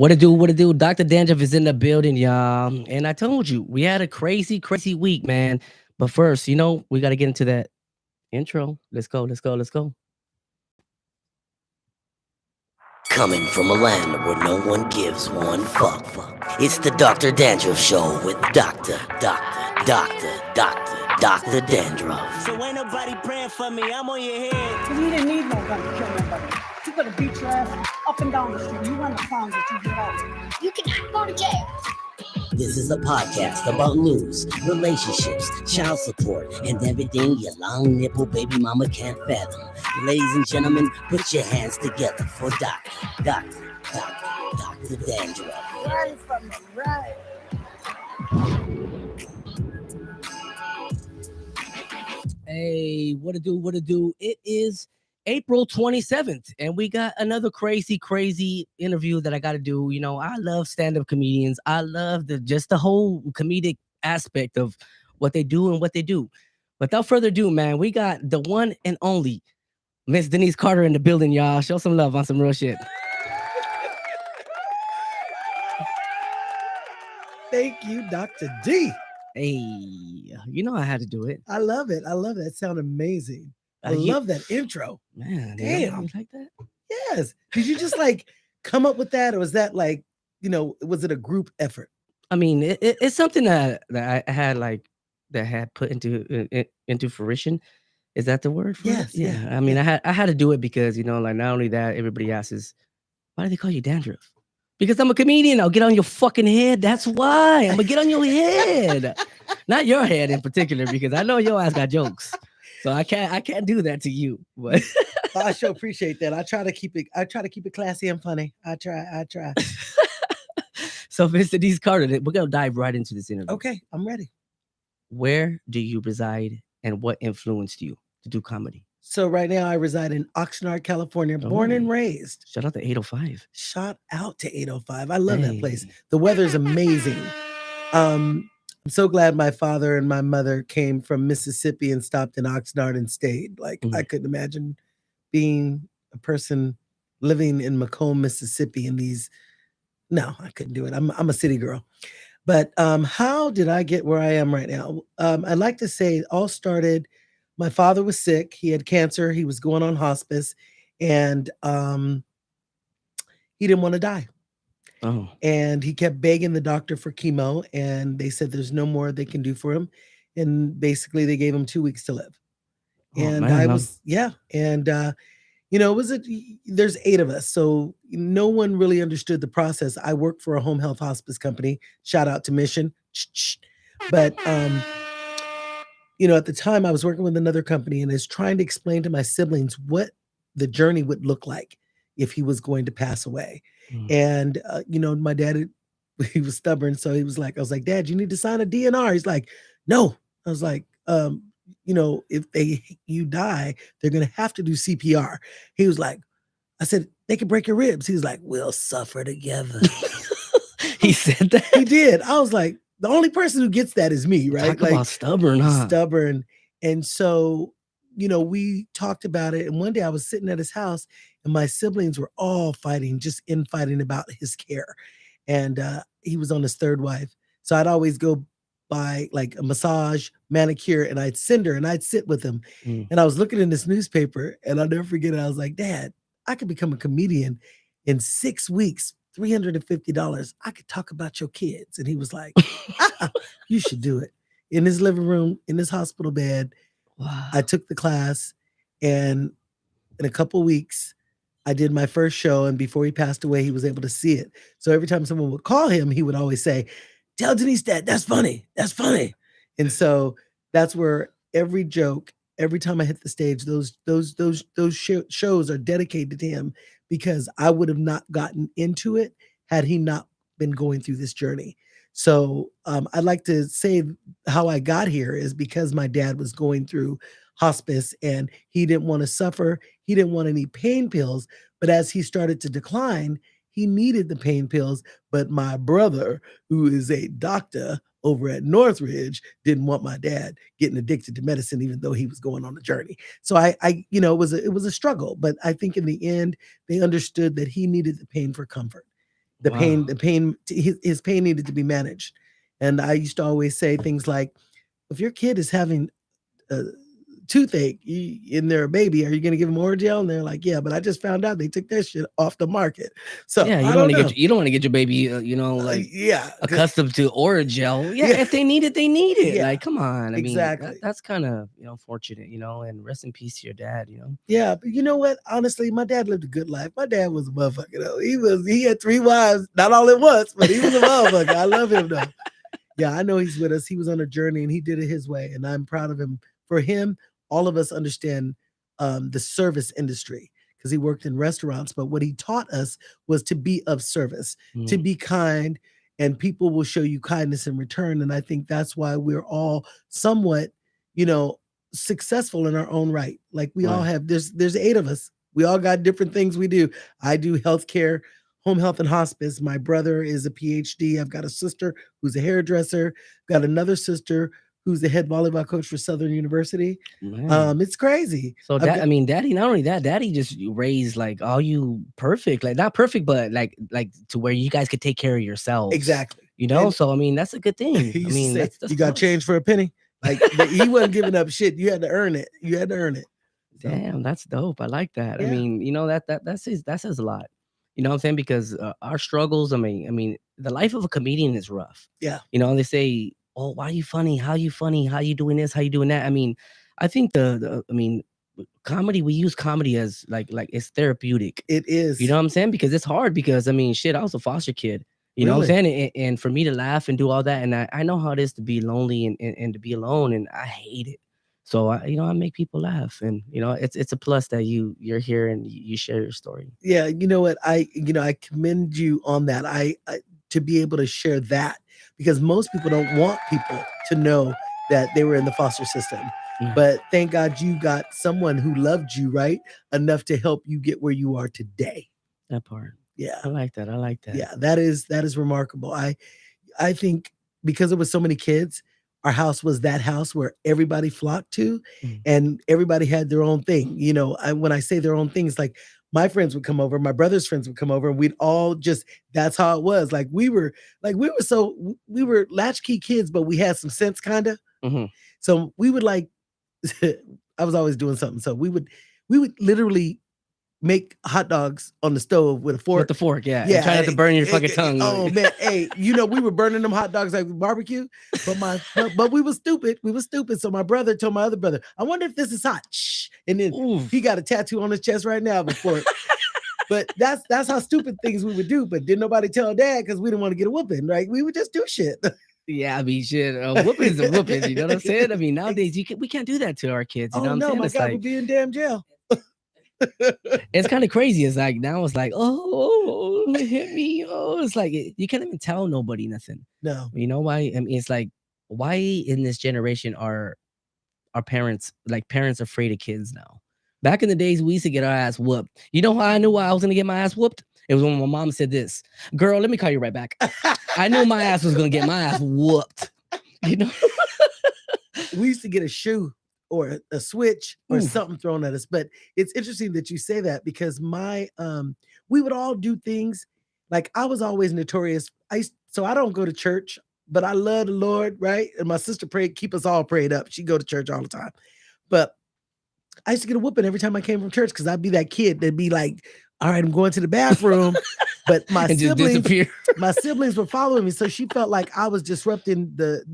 What to do? What to do? DrDandruff is in the building, y'all. And I told you, we had a crazy, crazy week, man. But first, we got to get into that intro. Let's go. Let's go. Let's go. Coming from a land where no one gives one fuck. It's the Dr. Dandruff Show with Dr. Dandruff. So ain't nobody praying for me, I'm on your head. Because you didn't need no gun to kill nobody. You could have beat your ass up and down the street. You run the clowns that you get out. You cannot go to jail. This is a podcast about news, relationships, child support, and everything your long nipple baby mama can't fathom. Ladies and gentlemen, put your hands together for Dr. Dandruff. Right from the right. Hey, what to do? What to do? It is April 27th, and we got another crazy, crazy interview that I got to do. I love stand-up comedians. I love just the whole comedic aspect of what they do and what they do. Without further ado, man, we got the one and only Miss Denise Carter in the building, y'all. Show some love on some real shit. Thank you, Dr. D. Hey, I had to do it. I love it. I love that. Sound amazing. I love that intro. Man, damn. You like that? Yes. Did you just come up with that, or was that was it a group effort? I mean, it's something that I had that had put into fruition. Is that the word? Yes. Yeah. Yeah. I mean, I had to do it because not only that, everybody asks, why do they call you Dandruff? Because I'm a comedian. I'll get on your fucking head. That's why I'm gonna get on your head, not your head in particular, because I know your ass got jokes. So I can't do that to you. But I sure appreciate that. I try to keep it classy and funny. I try. So, Mr. Denise Carter, we're gonna dive right into this interview. Okay, I'm ready. Where do you reside, and what influenced you to do comedy? So right now I reside in Oxnard, California, born and raised. Shout out to 805. Shout out to 805. I love that place. The weather's amazing. I'm so glad my father and my mother came from Mississippi and stopped in Oxnard and stayed. I couldn't imagine being a person living in Macomb, Mississippi no, I couldn't do it. I'm a city girl. But how did I get where I am right now? I'd like to say it all started, my father was sick. He had cancer. He was going on hospice, and he didn't want to die. Oh. And he kept begging the doctor for chemo, and they said there's no more they can do for him. And basically they gave him 2 weeks to live. And man, there's 8 of us. So no one really understood the process. I work for a home health hospice company. Shout out to Mission. But, at the time I was working with another company and I was trying to explain to my siblings what the journey would look like if he was going to pass away. And, my dad, he was stubborn. So I was like, Dad, you need to sign a DNR. He's like, no. I was like, if you die, they're going to have to do CPR. He was like, I said, they could break your ribs. He was like, we'll suffer together. He said that? He did. I was like, the only person who gets that is me, right? Talk about stubborn, huh? Stubborn. And so, we talked about it. And one day I was sitting at his house and my siblings were all infighting about his care. And he was on his 3rd wife. So I'd always go by a massage, manicure, and I'd send her and I'd sit with him. And I was looking in this newspaper and I'll never forget it. I was like, Dad, I could become a comedian in 6 weeks, $350. I could talk about your kids. And he was like, you should do it. In his living room, in his hospital bed. Wow. I took the class, and in a couple weeks, I did my first show. And before he passed away, he was able to see it. So every time someone would call him, he would always say, tell Denise that. That's funny. That's funny. And so that's where every joke, every time I hit the stage, those shows are dedicated to him, because I would have not gotten into it had he not been going through this journey. So I'd like to say how I got here is because my dad was going through hospice and he didn't want to suffer. He didn't want any pain pills. But as he started to decline, he needed the pain pills. But my brother, who is a doctor over at Northridge, didn't want my dad getting addicted to medicine, even though he was going on a journey. So it was a struggle. But I think in the end, they understood that he needed the pain for comfort. The pain, his pain needed to be managed. And I used to always say things like, if your kid is having toothache and they're a baby, are you going to give them Orajel? And they're like, yeah, but I just found out they took that shit off the market. So yeah, you don't want to get your baby, accustomed to Orajel. Yeah, if they need it, they need it. Yeah. Like, come on. I mean, that's kind of unfortunate, and rest in peace to your dad. Yeah, but you know what? Honestly, my dad lived a good life. My dad was a motherfucker though. He had 3 wives, not all at once, but he was a motherfucker. I love him though. Yeah, I know he's with us. He was on a journey and he did it his way, and I'm proud of him. For him, all of us understand the service industry because he worked in restaurants. But what he taught us was to be of service, to be kind, and people will show you kindness in return. And I think that's why we're all somewhat, successful in our own right. Like we all have, there's 8 of us. We all got different things we do. I do healthcare, home health and hospice. My brother is a PhD. I've got a sister who's a hairdresser. Got another sister who's the head volleyball coach for Southern University. It's crazy. So Daddy, not only that, Daddy just raised like all you perfect, like not perfect, but like to where you guys could take care of yourselves. Exactly. So I mean, that's a good thing. I mean, that's you got change for a penny. Like he wasn't giving up shit. You had to earn it. So. Damn, that's dope. I like that. Yeah. I mean, that says a lot. You know what I'm saying? Because our struggles, I mean, the life of a comedian is rough. Yeah. They say, oh, why are you funny? How you funny? How you doing this? How you doing that? I mean, I think comedy, we use comedy as like it's therapeutic. It is. You know what I'm saying? Because it's hard because I was a foster kid. You know what I'm saying? And for me to laugh and do all that, and I know how it is to be lonely and to be alone, and I hate it. So I make people laugh, and it's a plus that you're here and you share your story. Yeah, you know what? I commend you on that. I to be able to share that. Because most people don't want people to know that they were in the foster system. Mm-hmm. But thank God you got someone who loved you, right? Enough to help you get where you are today. That part. Yeah. I like that. Yeah, that is remarkable. I think because there was so many kids, our house was that house where everybody flocked to and everybody had their own thing. When I say their own things, like my friends would come over, my brother's friends would come over, and we'd all that's how it was. Like we were latchkey kids, but we had some sense kind of. Mm-hmm. So we would I was always doing something. So we would literally make hot dogs on the stove with a fork. With the fork, yeah. And try not to burn your fucking tongue. Oh man, hey, we were burning them hot dogs like barbecue. But we were stupid. So my brother told my other brother, I wonder if this is hot. Shh. And then he got a tattoo on his chest right now before. But that's how stupid things we would do. But didn't nobody tell Dad because we didn't want to get a whooping, right? We would just do shit. Yeah, I mean, shit. Whooping is a whooping. You know what I'm saying? I mean, nowadays we can't do that to our kids. You know what I'm saying? My God, we'd be in damn jail. It's kind of crazy. It's like now it's like, oh, hit me. Oh, it's like you can't even tell nobody nothing. No. You know why? I mean, it's like, why in this generation are our parents afraid of kids now? Back in the days, we used to get our ass whooped. You know how I knew I was gonna get my ass whooped? It was when my mom said this, girl, let me call you right back. I knew my ass was gonna get my ass whooped. We used to get a shoe or a switch or something thrown at us. But it's interesting that you say that because we would all do things like I was always notorious. So I don't go to church, but I love the Lord, right? And my sister keep us all prayed up. She'd go to church all the time. But I used to get a whooping every time I came from church because I'd be that kid that'd be like, all right, I'm going to the bathroom. But my siblings were following me. So she felt like I was disrupting the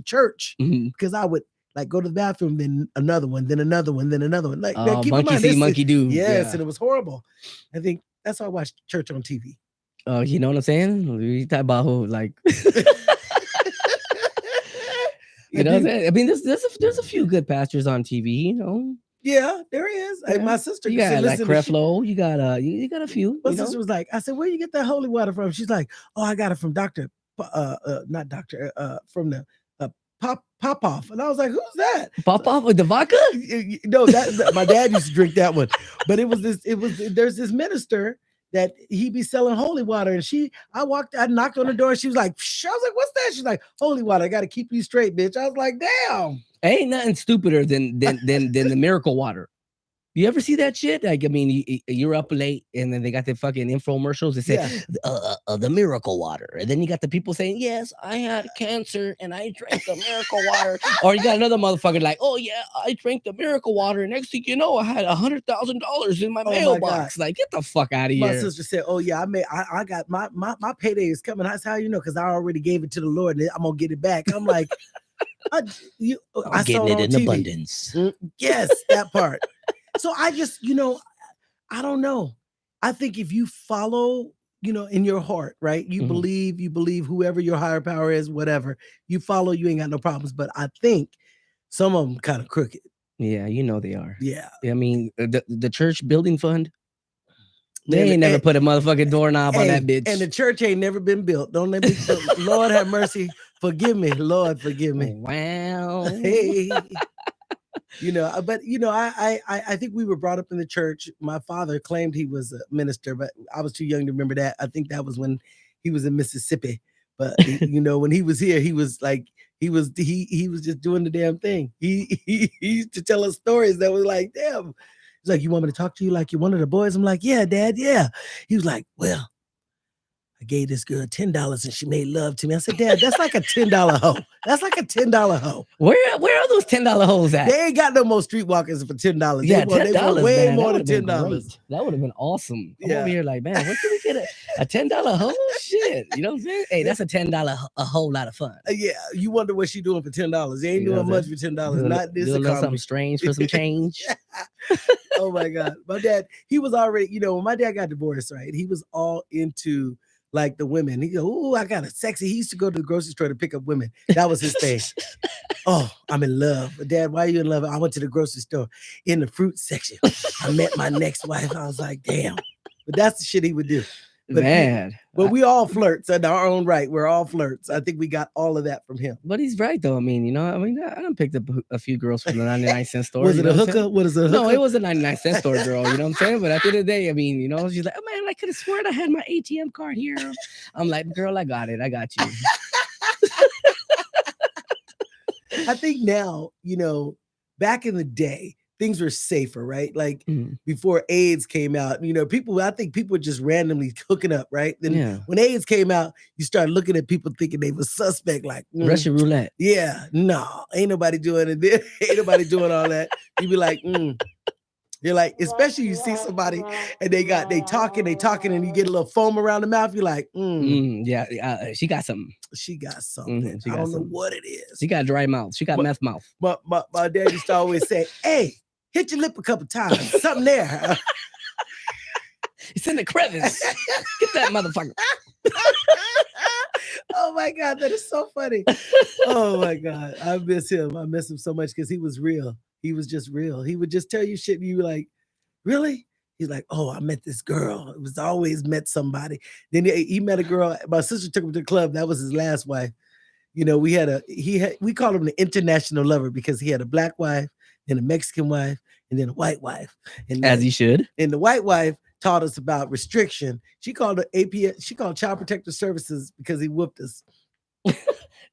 church because I would like go to the bathroom, then another one, then another one, then another one. Like keep monkey in mind, see, monkey do. Yes, and it was horrible. I think that's why I watched church on TV. Oh, you know what I'm saying? We talk about who like you know what I'm saying? I mean, there's a few good pastors on TV, you know. Yeah, there is. Yeah. My sister, you got like Creflo, you got a few. My sister was like, I said, where you get that holy water from? She's like, oh, I got it from from the Popoff. And I was like, who's that? Popoff with the vodka? No, that my dad used to drink that one. But there's this minister that he be selling holy water. And I knocked on the door. And she was like, Psh. I was like, what's that? She's like, holy water. I got to keep you straight, bitch. I was like, damn. Ain't nothing stupider than the miracle water. You ever see that shit? Like, I mean, you're up late, and then they got the fucking infomercials that say the miracle water, and then you got the people saying, "Yes, I had cancer and I drank the miracle water," or you got another motherfucker like, "Oh yeah, I drank the miracle water, and next thing you know, I had $100,000 in my mailbox." Like, get the fuck out of My here. sister said, "Oh yeah, I got my payday is coming." That's how you know, because I already gave it to the Lord, and I'm gonna get it back. I'm like, I'm getting it in TV. abundance. Yes, that part. So I just, I don't know. I think if you follow, in your heart, right? You believe whoever your higher power is, whatever, you follow, you ain't got no problems. But I think some of them kind of crooked. Yeah, they are. Yeah. I mean, the church building fund, they ain't never put a motherfucking doorknob on that bitch. And the church ain't never been built. Don't let me, Lord have mercy. Forgive me. Lord, forgive me. Wow. Hey. But I think we were brought up in the church. My father claimed he was a minister, but I was too young to remember that. I think that was when he was in Mississippi. But when he was here, he was like, he was just doing the damn thing. He used to tell us stories that was like, damn. He's like, "You want me to talk to you like you're one of the boys?" I'm like, "Yeah, Dad, yeah." He was like, "Well, I gave this girl $10 and she made love to me." I said, "Dad, that's like a $10 hoe. That's like a $10 hoe. Where are those $10 hoes at?" They ain't got no more streetwalkers for $10. Yeah, $10, they want way more than $10. That would have been awesome. I'm Yeah. over here like, man, where can we get a $10 hoe? Shit, you know what I'm saying? Hey, that's a $10 a whole lot of fun. Yeah, you wonder what she doing for $10. They ain't doing much for $10. Not this doing economy. Something strange for some change. Oh my God, my dad. He was already, when my dad got divorced, right? He was all into like the women. He go, "Oh, I got a sexy." He used to go to the grocery store to pick up women. That was his thing. "Oh, I'm in love." "Dad, why are you in love?" "I went to the grocery store in the fruit section. I met my next wife." I was like, damn. But that's the shit he would do. But man. But we all flirts in our own right. We're all flirts. I think we got all of that from him. But he's right though. I mean, I done picked up a few girls from the 99-cent store. Was it a hooker? What is a hooker? No, it was a 99-cent store girl. You know what I'm saying? But at the end of the day, I mean, she's like, "Oh man, I could have sworn I had my ATM card here." I'm like, "Girl, I got it. I got you." I think now, back in the day, things were safer, right? Like before AIDS came out, I think people were just randomly hooking up, right? Then when AIDS came out, you started looking at people thinking they were suspect, like Russian roulette. Yeah, no, ain't nobody doing it. Ain't nobody doing all that. You be like, You're like, especially you see somebody and they talking, and you get a little foam around the mouth. You're like, yeah, she got something. She got something. I don't know what it is. She got dry mouth. She got meth mouth. But my dad used to always say, "Hey, hit your lip a couple times. Something there." It's in the crevice. Get that motherfucker. Oh my God, that is so funny. Oh my God, I miss him. I miss him so much because he was real. He was just real. He would just tell you shit and you were like, "Really?" He's like, "Oh, I met this girl. It was always met somebody." Then he met a girl. My sister took him to the club. That was his last wife. We called him the international lover because he had a black wife, then a Mexican wife, and then a white wife. And as he should. And the white wife taught us about restriction. She called it APS. She called Child Protective Services because he whooped us.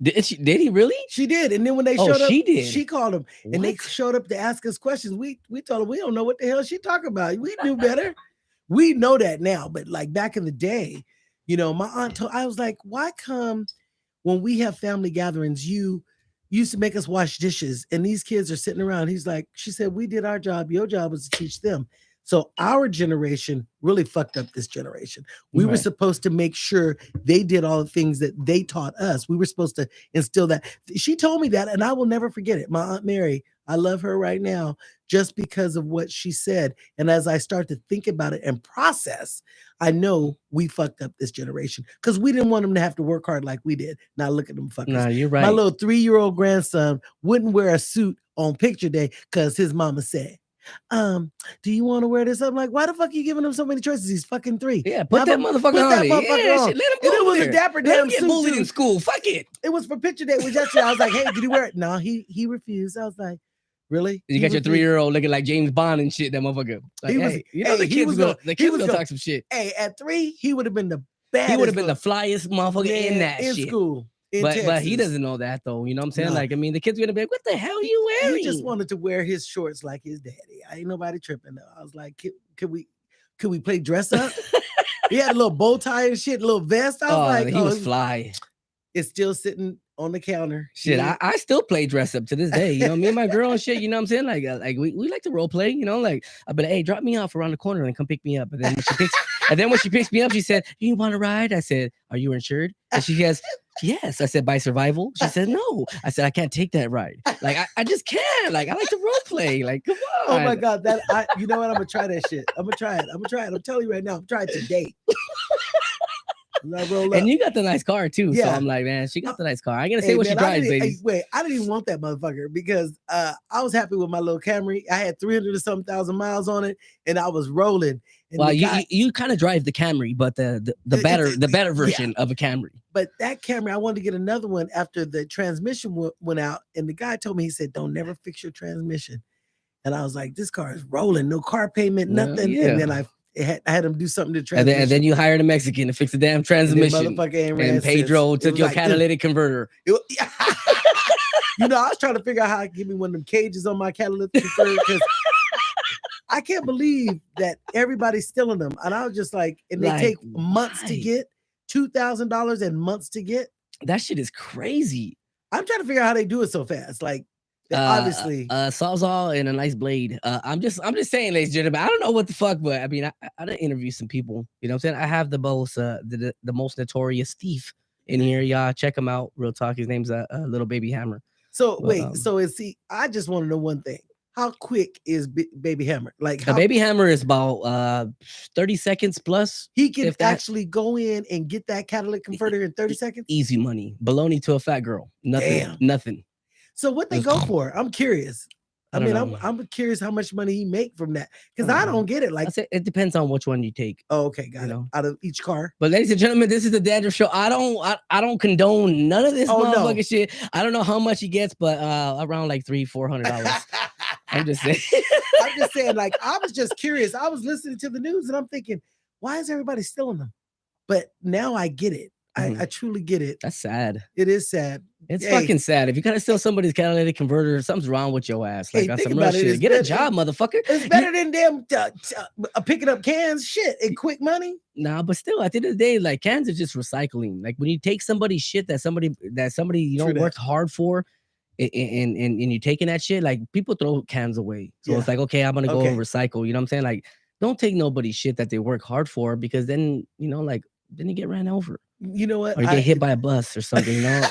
Did he really? She did. And then when they showed up, she did. She called him and they showed up to ask us questions. We told them we don't know what the hell she talking about. We knew better. We know that now, but like back in the day, my aunt I was like, "Why come when we have family gatherings, you used to make us wash dishes and these kids are sitting around?" She said, "We did our job. Your job was to teach them." So our generation really fucked up this generation. We were supposed to make sure they did all the things that they taught us. We were supposed to instill that. She told me that, and I will never forget it. My Aunt Mary, I love her right now just because of what she said. And as I start to think about it and process, I know we fucked up this generation because we didn't want them to have to work hard like we did. Now look at them fuckers. No, you're right. My little 3-year-old grandson wouldn't wear a suit on picture day because his mama said, "Do you want to wear this?" I'm like, "Why the fuck are you giving him so many choices? He's fucking 3. Yeah, put that motherfucker on. On. Let him go. It was a dapper damn get suit bullied too. in school. Fuck it. It was for picture day. It was yesterday. I was like, "Hey, did he wear it?" No, he refused. I was like, "Really?" You got your 3-year-old looking like James Bond and shit. That motherfucker. Like, the kids gonna talk some shit. Hey, at 3, he would have been the baddest. He would have been the flyest motherfucker in that in shit. school. in but he Texas. doesn't know that though. You know what I'm saying? Nah. Like, I mean, the kids are gonna be like, "What the hell are you wearing?" He just wanted to wear his shorts like his daddy. I ain't nobody tripping. I was like, could we play dress up? He had a little bow tie and shit, a little vest. I was like, he was fly. It's still sitting on the counter. Shit, I still play dress up to this day. You know, me and my girl and shit. You know what I'm saying? Like we like to role play. You know, like but hey, drop me off around the corner and come pick me up. And then when she picks me up, she said, "You want to ride?" I said, "Are you insured?" And she goes, "Yes." I said, "By survival?" She said, "No." I said, "I can't take that ride. Like I just can't. Like I like to role play. Like come on." Oh my god, you know what? I'm gonna try that shit. I'm gonna try it. I'm telling you right now. I'm trying it today. And you got the nice car too. Yeah. So I'm like, man, she got the nice car. I ain't gonna say what she drives, ladies. I didn't even want that motherfucker because I was happy with my little Camry. I had 300 or something thousand miles on it, and I was rolling. And well, you kind of drive the Camry, but the better version of a Camry. But that Camry, I wanted to get another one after the transmission went out, and the guy told me, he said, "Don't never fix your transmission." And I was like, "This car is rolling, no car payment, nothing." Yeah. And then I had him do something to transmission. And then you hired a Mexican to fix the damn transmission. And Pedro took your catalytic converter. You know, I was trying to figure out how to give me one of them cages on my catalytic converter because I can't believe that everybody's stealing them. And I was just like, and they take months to get, $2,000 and months to get. That shit is crazy. I'm trying to figure out how they do it so fast. Like, obviously Sawzall and a nice blade. I'm just saying, ladies and gentlemen, I don't know what the fuck, but I mean, I done interview some people. You know what I'm saying? I have the most the most notorious thief in here. Y'all check him out. Real talk. His name's Little Baby Hammer. So I just want to know one thing. How quick is Baby Hammer? Like Baby Hammer is about 30 seconds plus. He can actually go in and get that catalytic converter in 30 seconds. Easy money. Baloney to a fat girl. Nothing. So what they go for? I'm curious. I'm curious how much money he make from that because I don't get it. Like it depends on which one you take. Oh, okay, got it. Out of each car. But ladies and gentlemen, this is the DrDandruff Show. I don't condone none of this motherfucking shit. I don't know how much he gets, but around like $300-400. I'm just saying. I'm just saying. Like I was just curious. I was listening to the news and I'm thinking, why is everybody stealing them? But now I get it. I truly get it. That's sad. It is sad. It's fucking sad. If you gotta steal somebody's catalytic converter, something's wrong with your ass. Like some real shit. Get a job, motherfucker. It's better than them picking up cans, shit, and quick money. Nah, but still, at the end of the day, like cans are just recycling. Like when you take somebody's shit that somebody worked hard for, and you're taking that shit, like people throw cans away. So it's like, okay, I'm gonna go and recycle. You know what I'm saying? Like, don't take nobody's shit that they work hard for because then then you get ran over. You know what? Or you get hit by a bus or something, you know?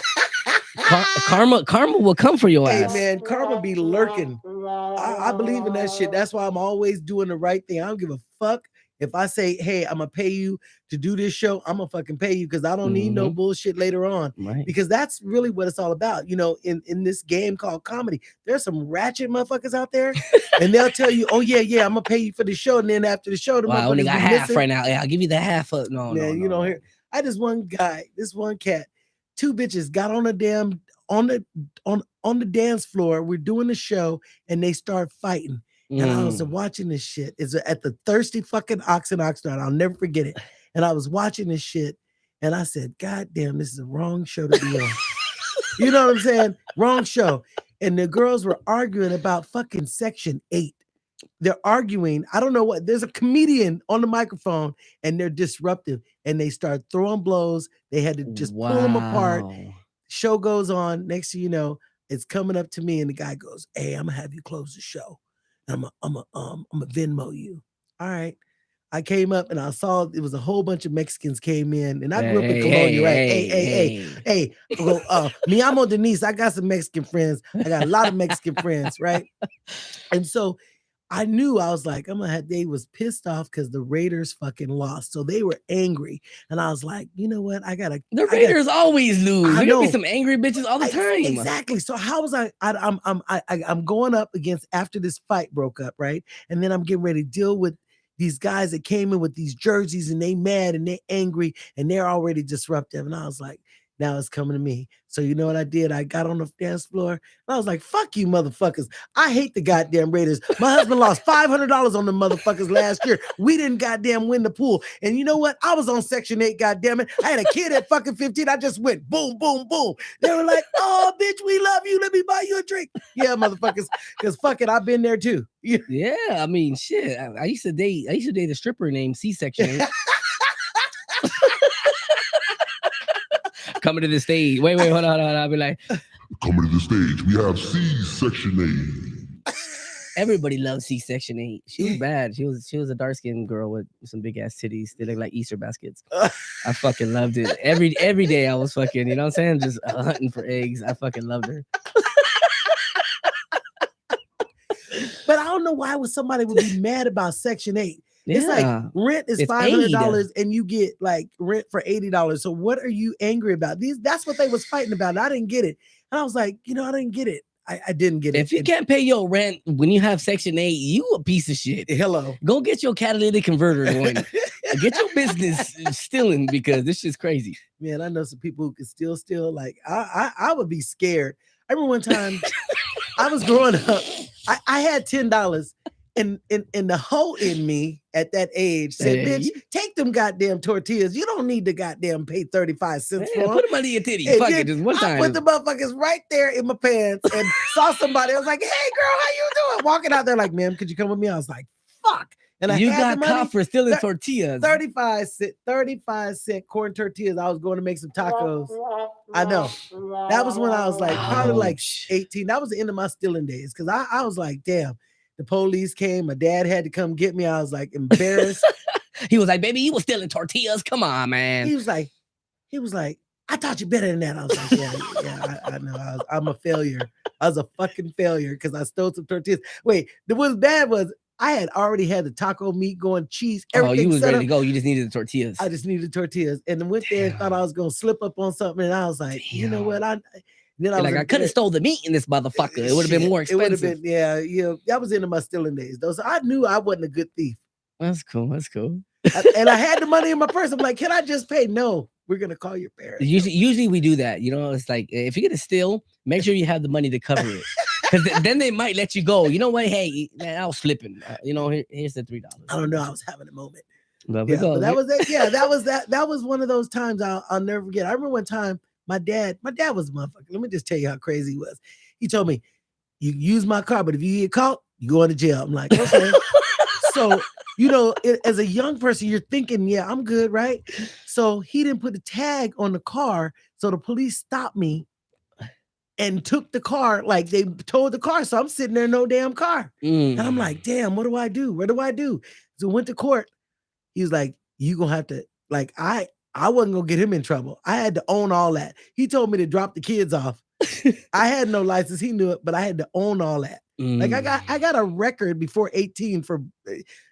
Karma will come for your ass. Hey, man, karma be lurking. I believe in that shit. That's why I'm always doing the right thing. I don't give a fuck if I say, hey, I'm going to pay you to do this show. I'm going to fucking pay you because I don't need no bullshit later on. Right. Because that's really what it's all about. You know, in this game called comedy, there's some ratchet motherfuckers out there and they'll tell you, oh, yeah, I'm going to pay you for the show. And then after the show, I only got half right now. Yeah, I'll give you the half. No. Here. I just one guy, this one cat, two bitches got on the damn on the dance floor. We're doing the show and they start fighting. And I was watching this shit. It's at the Thirsty fucking Ox in Oxnard. I'll never forget it. And I was watching this shit and I said, God damn, this is the wrong show to be on. You know what I'm saying? Wrong show. And the girls were arguing about fucking Section 8. They're arguing. I don't know what. There's a comedian on the microphone and they're disruptive and they start throwing blows. They had to just pull them apart. Show goes on. Next thing you know, it's coming up to me and the guy goes, hey, I'm gonna have you close the show. And I'm a Venmo you. All right. I came up and I saw it was a whole bunch of Mexicans came in and I grew up in Colonia, right? Hey, me amo Denise. I got some Mexican friends. I got a lot of Mexican friends, right? And so I knew, I was like, they was pissed off because the Raiders fucking lost. So they were angry. And I was like, you know what? The Raiders always lose. There's gonna be some angry bitches all the time. Exactly. So how was I'm going up against after this fight broke up, right? And then I'm getting ready to deal with these guys that came in with these jerseys and they mad and they angry and they're already disruptive. And I was like, Now it's coming to me. So you know what I did? I got on the dance floor and I was like, fuck you motherfuckers. I hate the goddamn Raiders. My husband lost $500 on the motherfuckers last year. We didn't goddamn win the pool. And you know what? I was on Section 8, goddamn it. I had a kid at fucking 15. I just went boom, boom, boom. They were like, oh, bitch, we love you. Let me buy you a drink. Yeah, motherfuckers. Because fuck it, I've been there too. Yeah, I mean, shit. I used to date a stripper named C-Section 8. Coming to the stage. Wait, hold on. I'll be like, coming to the stage, we have C-Section 8. Everybody loves C-Section 8. She was bad. She was a dark-skinned girl with some big-ass titties. They look like Easter baskets. I fucking loved it. Every day I was fucking, you know what I'm saying? Just hunting for eggs. I fucking loved her. But I don't know why somebody would be mad about Section 8. Yeah. It's like rent is It's $500 and you get like rent for $80. So what are you angry about? That's what they was fighting about. I didn't get it. And I was like, I didn't get it. I didn't get it. If you can't pay your rent when you have Section 8, you a piece of shit. Hello. Go get your catalytic converter going. Get your business stealing because this shit's crazy. Man, I know some people who can still steal. Like I would be scared. I remember one time I was growing up. I had $10. And the hoe in me at that age said, bitch, take them goddamn tortillas. You don't need to goddamn pay 35 cents for them. Put them under your titty. And fuck it, just one time. I put the motherfuckers right there in my pants and saw somebody. I was like, hey, girl, how you doing? Walking out there like, ma'am, could you come with me? I was like, fuck. And I got caught for stealing tortillas. 35 cent corn tortillas. I was going to make some tacos. I know. That was when I was like, probably like 18. That was the end of my stealing days. Because I was like, damn. The police came. My dad had to come get me. I was like embarrassed. He was like, baby, you were stealing tortillas. Come on, man. He was like, I taught you better than that. I was like, yeah, I know. I'm a failure. I was a fucking failure because I stole some tortillas. Wait, what was bad was I had already had the taco meat going, cheese, everything. You was ready to go. You just needed the tortillas. I just needed tortillas. And then went there and thought I was going to slip up on something. And I was like, you know what? I could have stole the meat in this motherfucker. It would have been more expensive. It would have been, yeah. That was into my stealing days, though. So I knew I wasn't a good thief. That's cool. And I had the money in my purse. I'm like, can I just pay? No, we're gonna call your parents. Usually we do that. It's like if you're gonna steal, make sure you have the money to cover it. Because then they might let you go. You know what? Hey, man, I was slipping. Here's the $3. I don't know. I was having a moment. But that was it. Yeah, that was one of those times I'll never forget. I remember one time. My dad was a motherfucker. Let me just tell you how crazy he was. He told me, you use my car, but if you get caught, you go into jail. I'm like, okay. So, as a young person, you're thinking, yeah, I'm good, right? So he didn't put a tag on the car. So the police stopped me and took the car. Like they towed the car. So I'm sitting there, no damn car. And I'm like, damn, what do I do? What do I do? So went to court. He was like, you gonna have to, like, I wasn't gonna get him in trouble. I had to own all that. He told me to drop the kids off. I had no license. He knew it, but I had to own all that. Like I got a record before 18 for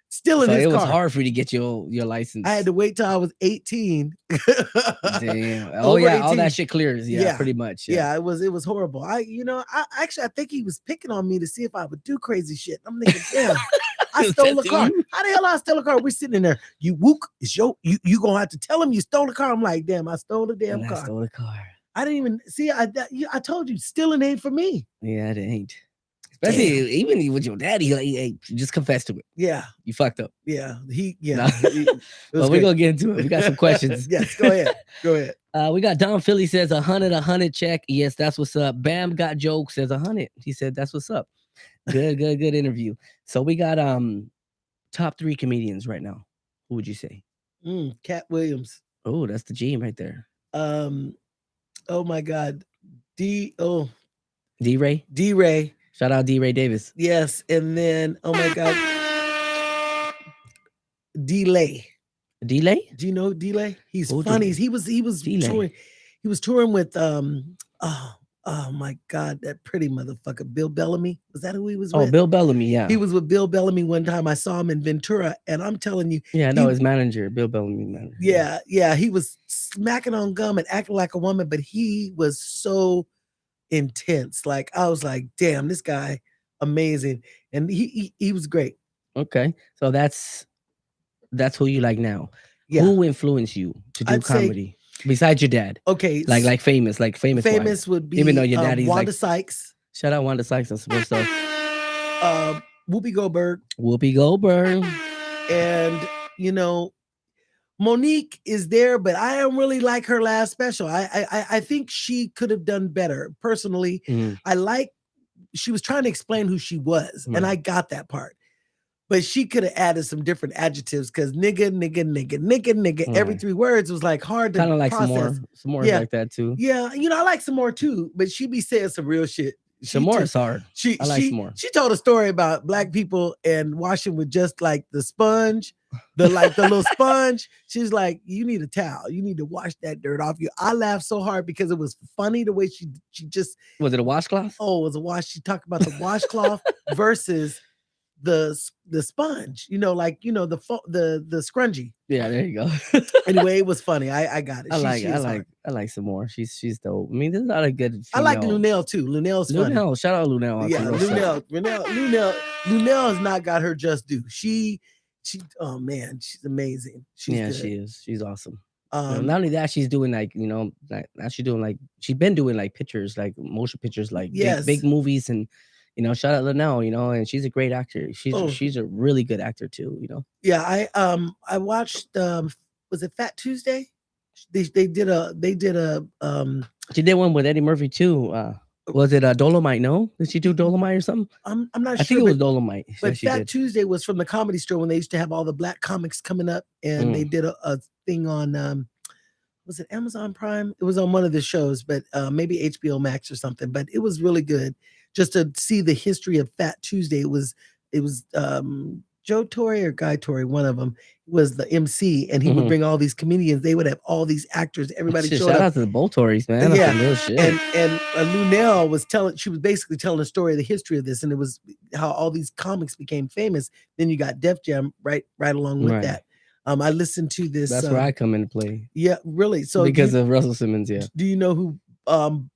stealing his car. It was hard for you to get your license. I had to wait till I was 18. Damn. Oh yeah, 18. All that shit clears. Yeah, pretty much. Yeah, it was horrible. I think he was picking on me to see if I would do crazy shit. I'm thinking, damn. I stole a car. How the hell I stole a car? We're sitting in there. You it's you gonna have to tell him you stole a car. I'm like, damn, I stole the damn car. I stole a car. I didn't even see. I told you, stealing ain't for me. Yeah, it ain't. Especially even with your daddy, like, hey, just confess to it. Yeah, you fucked up. Yeah, Well, we're gonna get into it. We got some questions. Yes, go ahead. We got Don Philly says 100 check. Yes, that's what's up. Bam got joke says 100. He said that's what's up. Good interview. So we got top 3 comedians right now. Who would you say? Cat Williams. Oh, that's the G right there. Oh my God. D-Ray. D-Ray. Shout out D-Ray Davis. Yes, and then oh my God. D-Lay. D-Lay? Do you know D-Lay? He's funny. He was touring. He was touring with oh my God, that pretty motherfucker, Bill Bellamy. Was that who he was with? Oh, Bill Bellamy, yeah. He was with Bill Bellamy one time. I saw him in Ventura, and I'm telling you. Yeah, I know his manager, Bill Bellamy manager. Yeah. He was smacking on gum and acting like a woman, but he was so intense. Like, I was like, damn, this guy, amazing. And he was great. Okay. So that's who you like now. Yeah. Who influenced you to do comedy? Besides your dad, Okay, like famous wife. famous would be Even though your daddy's Wanda like, Sykes, shout out Wanda Sykes and some stuff. Whoopi Goldberg, Whoopi Goldberg. and you know, Monique is there, but I don't really like her last special. I think she could have done better. Personally, she was trying to explain who she was, and I got that part. But she could have added some different adjectives because nigga, every 3 words was like hard to Kind of like process. some more Yeah. like that too. Yeah, I like some more too, but she be saying some real shit. Some more is hard. I like some more. She told a story about black people and washing with just like the sponge, the little sponge. She's like, you need a towel. You need to wash that dirt off you. I laughed so hard because it was funny the way she just. Was it a washcloth? Oh, it was a wash. She talked about the washcloth versus the sponge, the scrunchie. Yeah, there you go. Anyway, it was funny. I got it. I like some more. She's dope. I mean, there's not a good. I like Lunel too. Lunel's funny. Lunel, shout out Lunel. Yeah, Lunel has not got her just due. She. Oh man, she's amazing. She's good. She is. She's awesome. Not only that, she's doing she's been doing like pictures, like motion pictures, like big movies, and shout out Linnell, and she's a great actor. She's a really good actor too, Yeah, I watched was it Fat Tuesday? They did a she did one with Eddie Murphy too. Was it Dolomite? No, did she do Dolomite or something? I'm not sure. I think it was Dolomite. But Fat Tuesday was from the Comedy Store when they used to have all the black comics coming up, and they did a thing on was it Amazon Prime? It was on one of the shows, but maybe HBO Max or something. But it was really good just to see the history of Fat Tuesday. It was Joe Torre or Guy Torre, one of them was the MC, and he would bring all these comedians. They would have all these actors. Everybody showed up. Shout out to the Bull Tories, man. Yeah, That's shit. and Lunel was basically telling a story of the history of this, and it was how all these comics became famous. Then you got Def Jam right along with that. I listened to this. That's where I come into play. Yeah, really. So because of Russell Simmons, yeah. Do you know who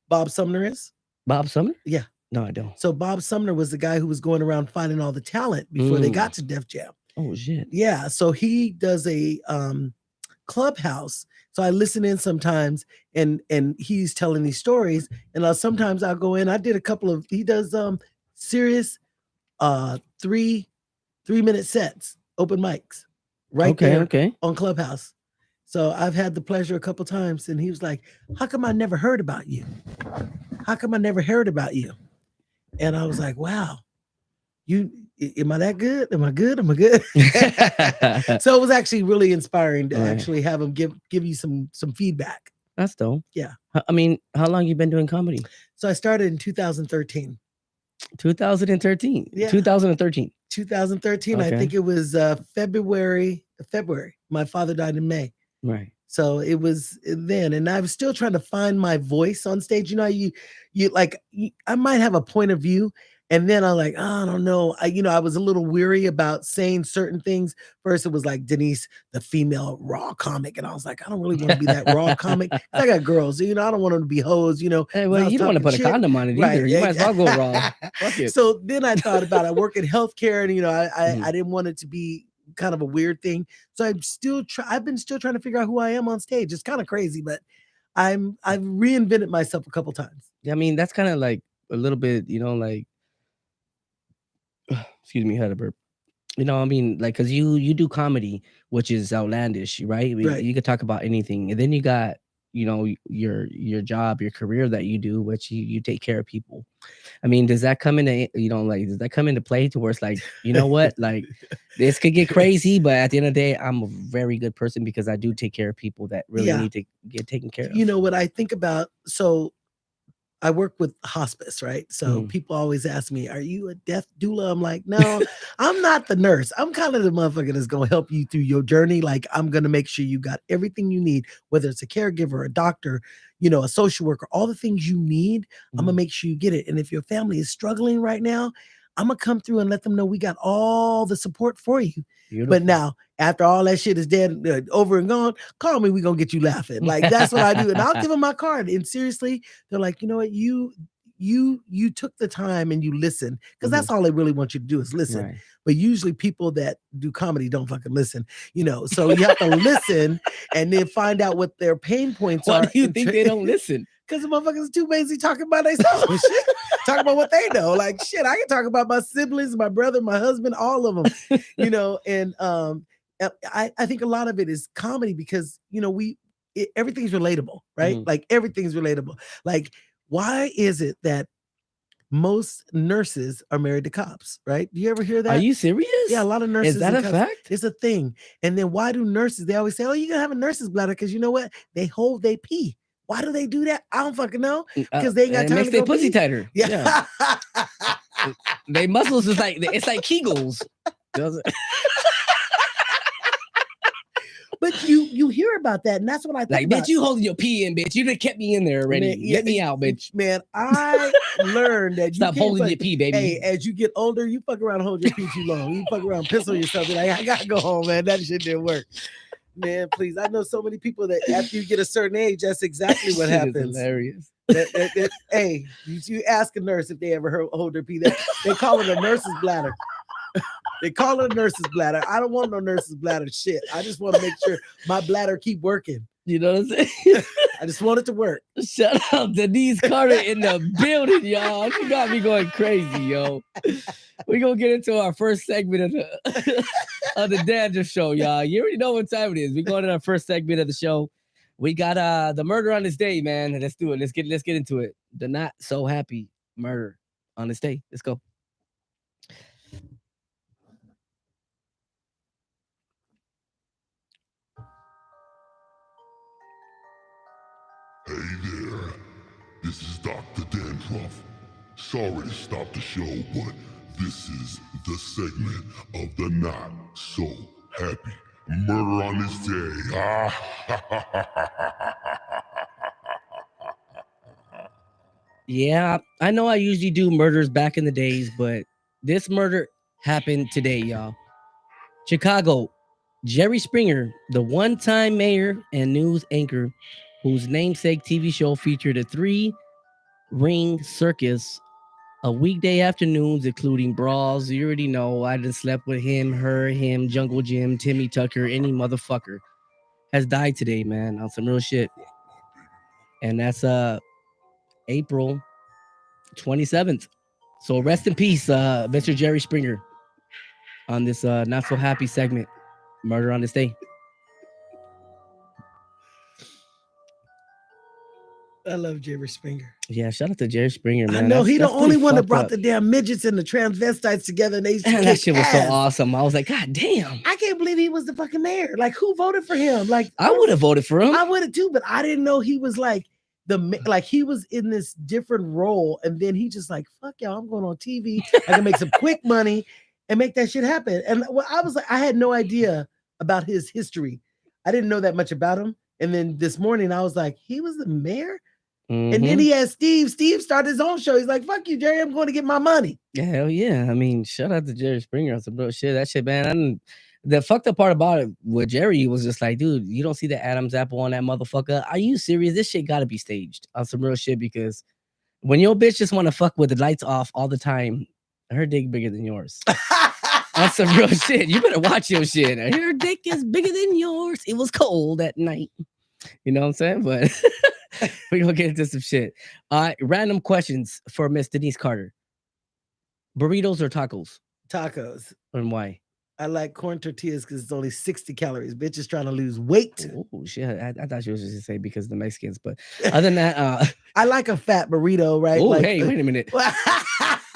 Bob Sumner is? Bob Sumner? Yeah. No, I don't. So Bob Sumner was the guy who was going around finding all the talent before they got to Def Jam. Oh shit. Yeah. So he does a clubhouse. So I listen in sometimes, and he's telling these stories, and sometimes I'll go in. I did a couple of. He does serious 3-minute sets, open mics, there on Clubhouse. So I've had the pleasure a couple times, and he was like, "How come I never heard about you? How come I never heard about you?" And I was like, "Wow, am I that good? Am I good? Am I good?" So it was actually really inspiring to actually have him give you some feedback. That's dope. Yeah. I mean, how long you been doing comedy? So I started in 2013. 2013. Yeah. 2013. 2013. I think it was February. My father died in May. Right. So it was then, and I was still trying to find my voice on stage. You I might have a point of view, and then I'm like, oh, I don't know. I was a little weary about saying certain things. First, it was like Denise, the female raw comic, and I was like, I don't really want to be that raw comic. I got girls, I don't want them to be hoes. Hey, well, you don't want to put a condom on it either. Right. You might as well go raw. Fuck it. So then I thought about I work in healthcare, and I didn't want it to be kind of a weird thing. So I've been still trying to figure out who I am on stage. It's kind of crazy, but I've reinvented myself a couple times. Yeah, I mean, that's kind of like a little bit, excuse me, had a burp. I mean, like, cause you do comedy, which is outlandish, right? You could talk about anything, and then you got, your job, your career that you do, which you take care of people. I mean, does that come into, does that come into play to where it's like, you know what, like this could get crazy, but at the end of the day, I'm a very good person because I do take care of people that really need to get taken care of. What I think about, so I work with hospice, right? So people always ask me, are you a death doula? I'm like, no, I'm not the nurse. I'm kind of the motherfucker that's going to help you through your journey. Like, I'm going to make sure you got everything you need, whether it's a caregiver, a doctor, a social worker, all the things you need. I'm going to make sure you get it. And if your family is struggling right now, I'm going to come through and let them know we got all the support for you. Beautiful. But now, after all that shit is dead, over and gone, call me. We're going to get you laughing. Like, that's what I do. And I'll give them my card. And seriously, they're like, you know what? You you took the time and you listen, because that's all they really want you to do is listen. Right. But usually people that do comedy don't fucking listen, so you have to listen and then find out what their pain points are. Why do you think they don't listen? Because the motherfuckers are too busy talking about themselves. Shit. Talking about what they know. Like, shit, I can talk about my siblings, my brother, my husband, all of them, and I think a lot of it is comedy because, everything's relatable, right? Like, everything's relatable. Like, why is it that most nurses are married to cops, right? Do you ever hear that? Are you serious? Yeah, a lot of nurses. Is that a fact? It's a thing. And then why do nurses, they always say, oh, you're going to have a nurse's bladder because you know what? They pee. Why do they do that? I don't fucking know. Because they ain't got time to go makes their pussy pee. tighter. Yeah. They muscles is like, it's like Kegels. But you hear about that, and that's what I think. Like, bitch, you holding your pee in, bitch. You done kept me in there already. Man, Get me out, bitch. Man, I learned that Stop holding your pee, baby. Hey, as you get older, you fuck around and hold your pee too long. You fuck around, piss on yourself. Be like, I gotta go home, man. That shit didn't work. Man, please. I know so many people that after you get a certain age, that's exactly what happens. Hilarious. Hey, you ask a nurse if they ever hold their pee. They call it a nurse's bladder. They call it a nurse's bladder. I don't want no nurse's bladder shit. I just want to make sure my bladder keep working. You know what I'm saying? I just want it to work. Shout out Denise Carter in the building, y'all. You got me going crazy, yo. We're gonna get into our first segment of the DrDandruff show, y'all. You already know what time it is. We're going to our first segment of the show. We got the murder on this day, man. Let's do it. Let's get into it. The not so happy murder on this day. Let's go. Hey there, this is DrDandruff. Sorry to stop the show, but this is the segment of the not so happy murder on this day. Yeah, I know I usually do murders back in the days, but this murder happened today, y'all. Chicago, Jerry Springer, the one-time mayor and news anchor whose namesake TV show featured a 3-ring circus, a weekday afternoons, including brawls. You already know, I done slept with him, her, him, Jungle Jim, Timmy Tucker, any motherfucker, has died today, man, on some real shit. And that's April 27th. So rest in peace, Mr. Jerry Springer, on this not so happy segment, Murder on This Day. I love Jerry Springer. Yeah, shout out to Jerry Springer, man. I know That's the only one that brought up. the damn midgets and the transvestites together, and they used to And that shit was so ass. awesome. I was like, God damn. I can't believe he was the fucking mayor. Like, who voted for him? Like, I would have voted for him. I would have too, but I didn't know he was like he was in this different role, and then he just like, fuck y'all, I'm going on TV. I can make some quick money and make that shit happen. And I was like, I had no idea about his history. I didn't know that much about him. And then this morning I was like, he was the mayor? And then he had Steve. Steve started his own show. He's like, fuck you, Jerry. I'm going to get my money. Hell yeah. I mean, shout out to Jerry Springer on some real shit. That shit, man. The fucked up part about it with Jerry was just like, dude, you don't see the Adam's apple on that motherfucker. Are you serious? This shit got to be staged on some real shit, because when your bitch just want to fuck with the lights off all the time, her dick bigger than yours. On some real shit. You better watch your shit. Her dick is bigger than yours. It was cold at night. You know what I'm saying? But we're going to get into some shit. Random questions for Miss Denise Carter. Burritos or tacos? Tacos. And why? I like corn tortillas because it's only 60 calories. Bitch is trying to lose weight. Oh, shit. I thought you was just going to say because of the Mexicans. But other than that... I like a fat burrito, right? Oh, like, hey, wait a minute.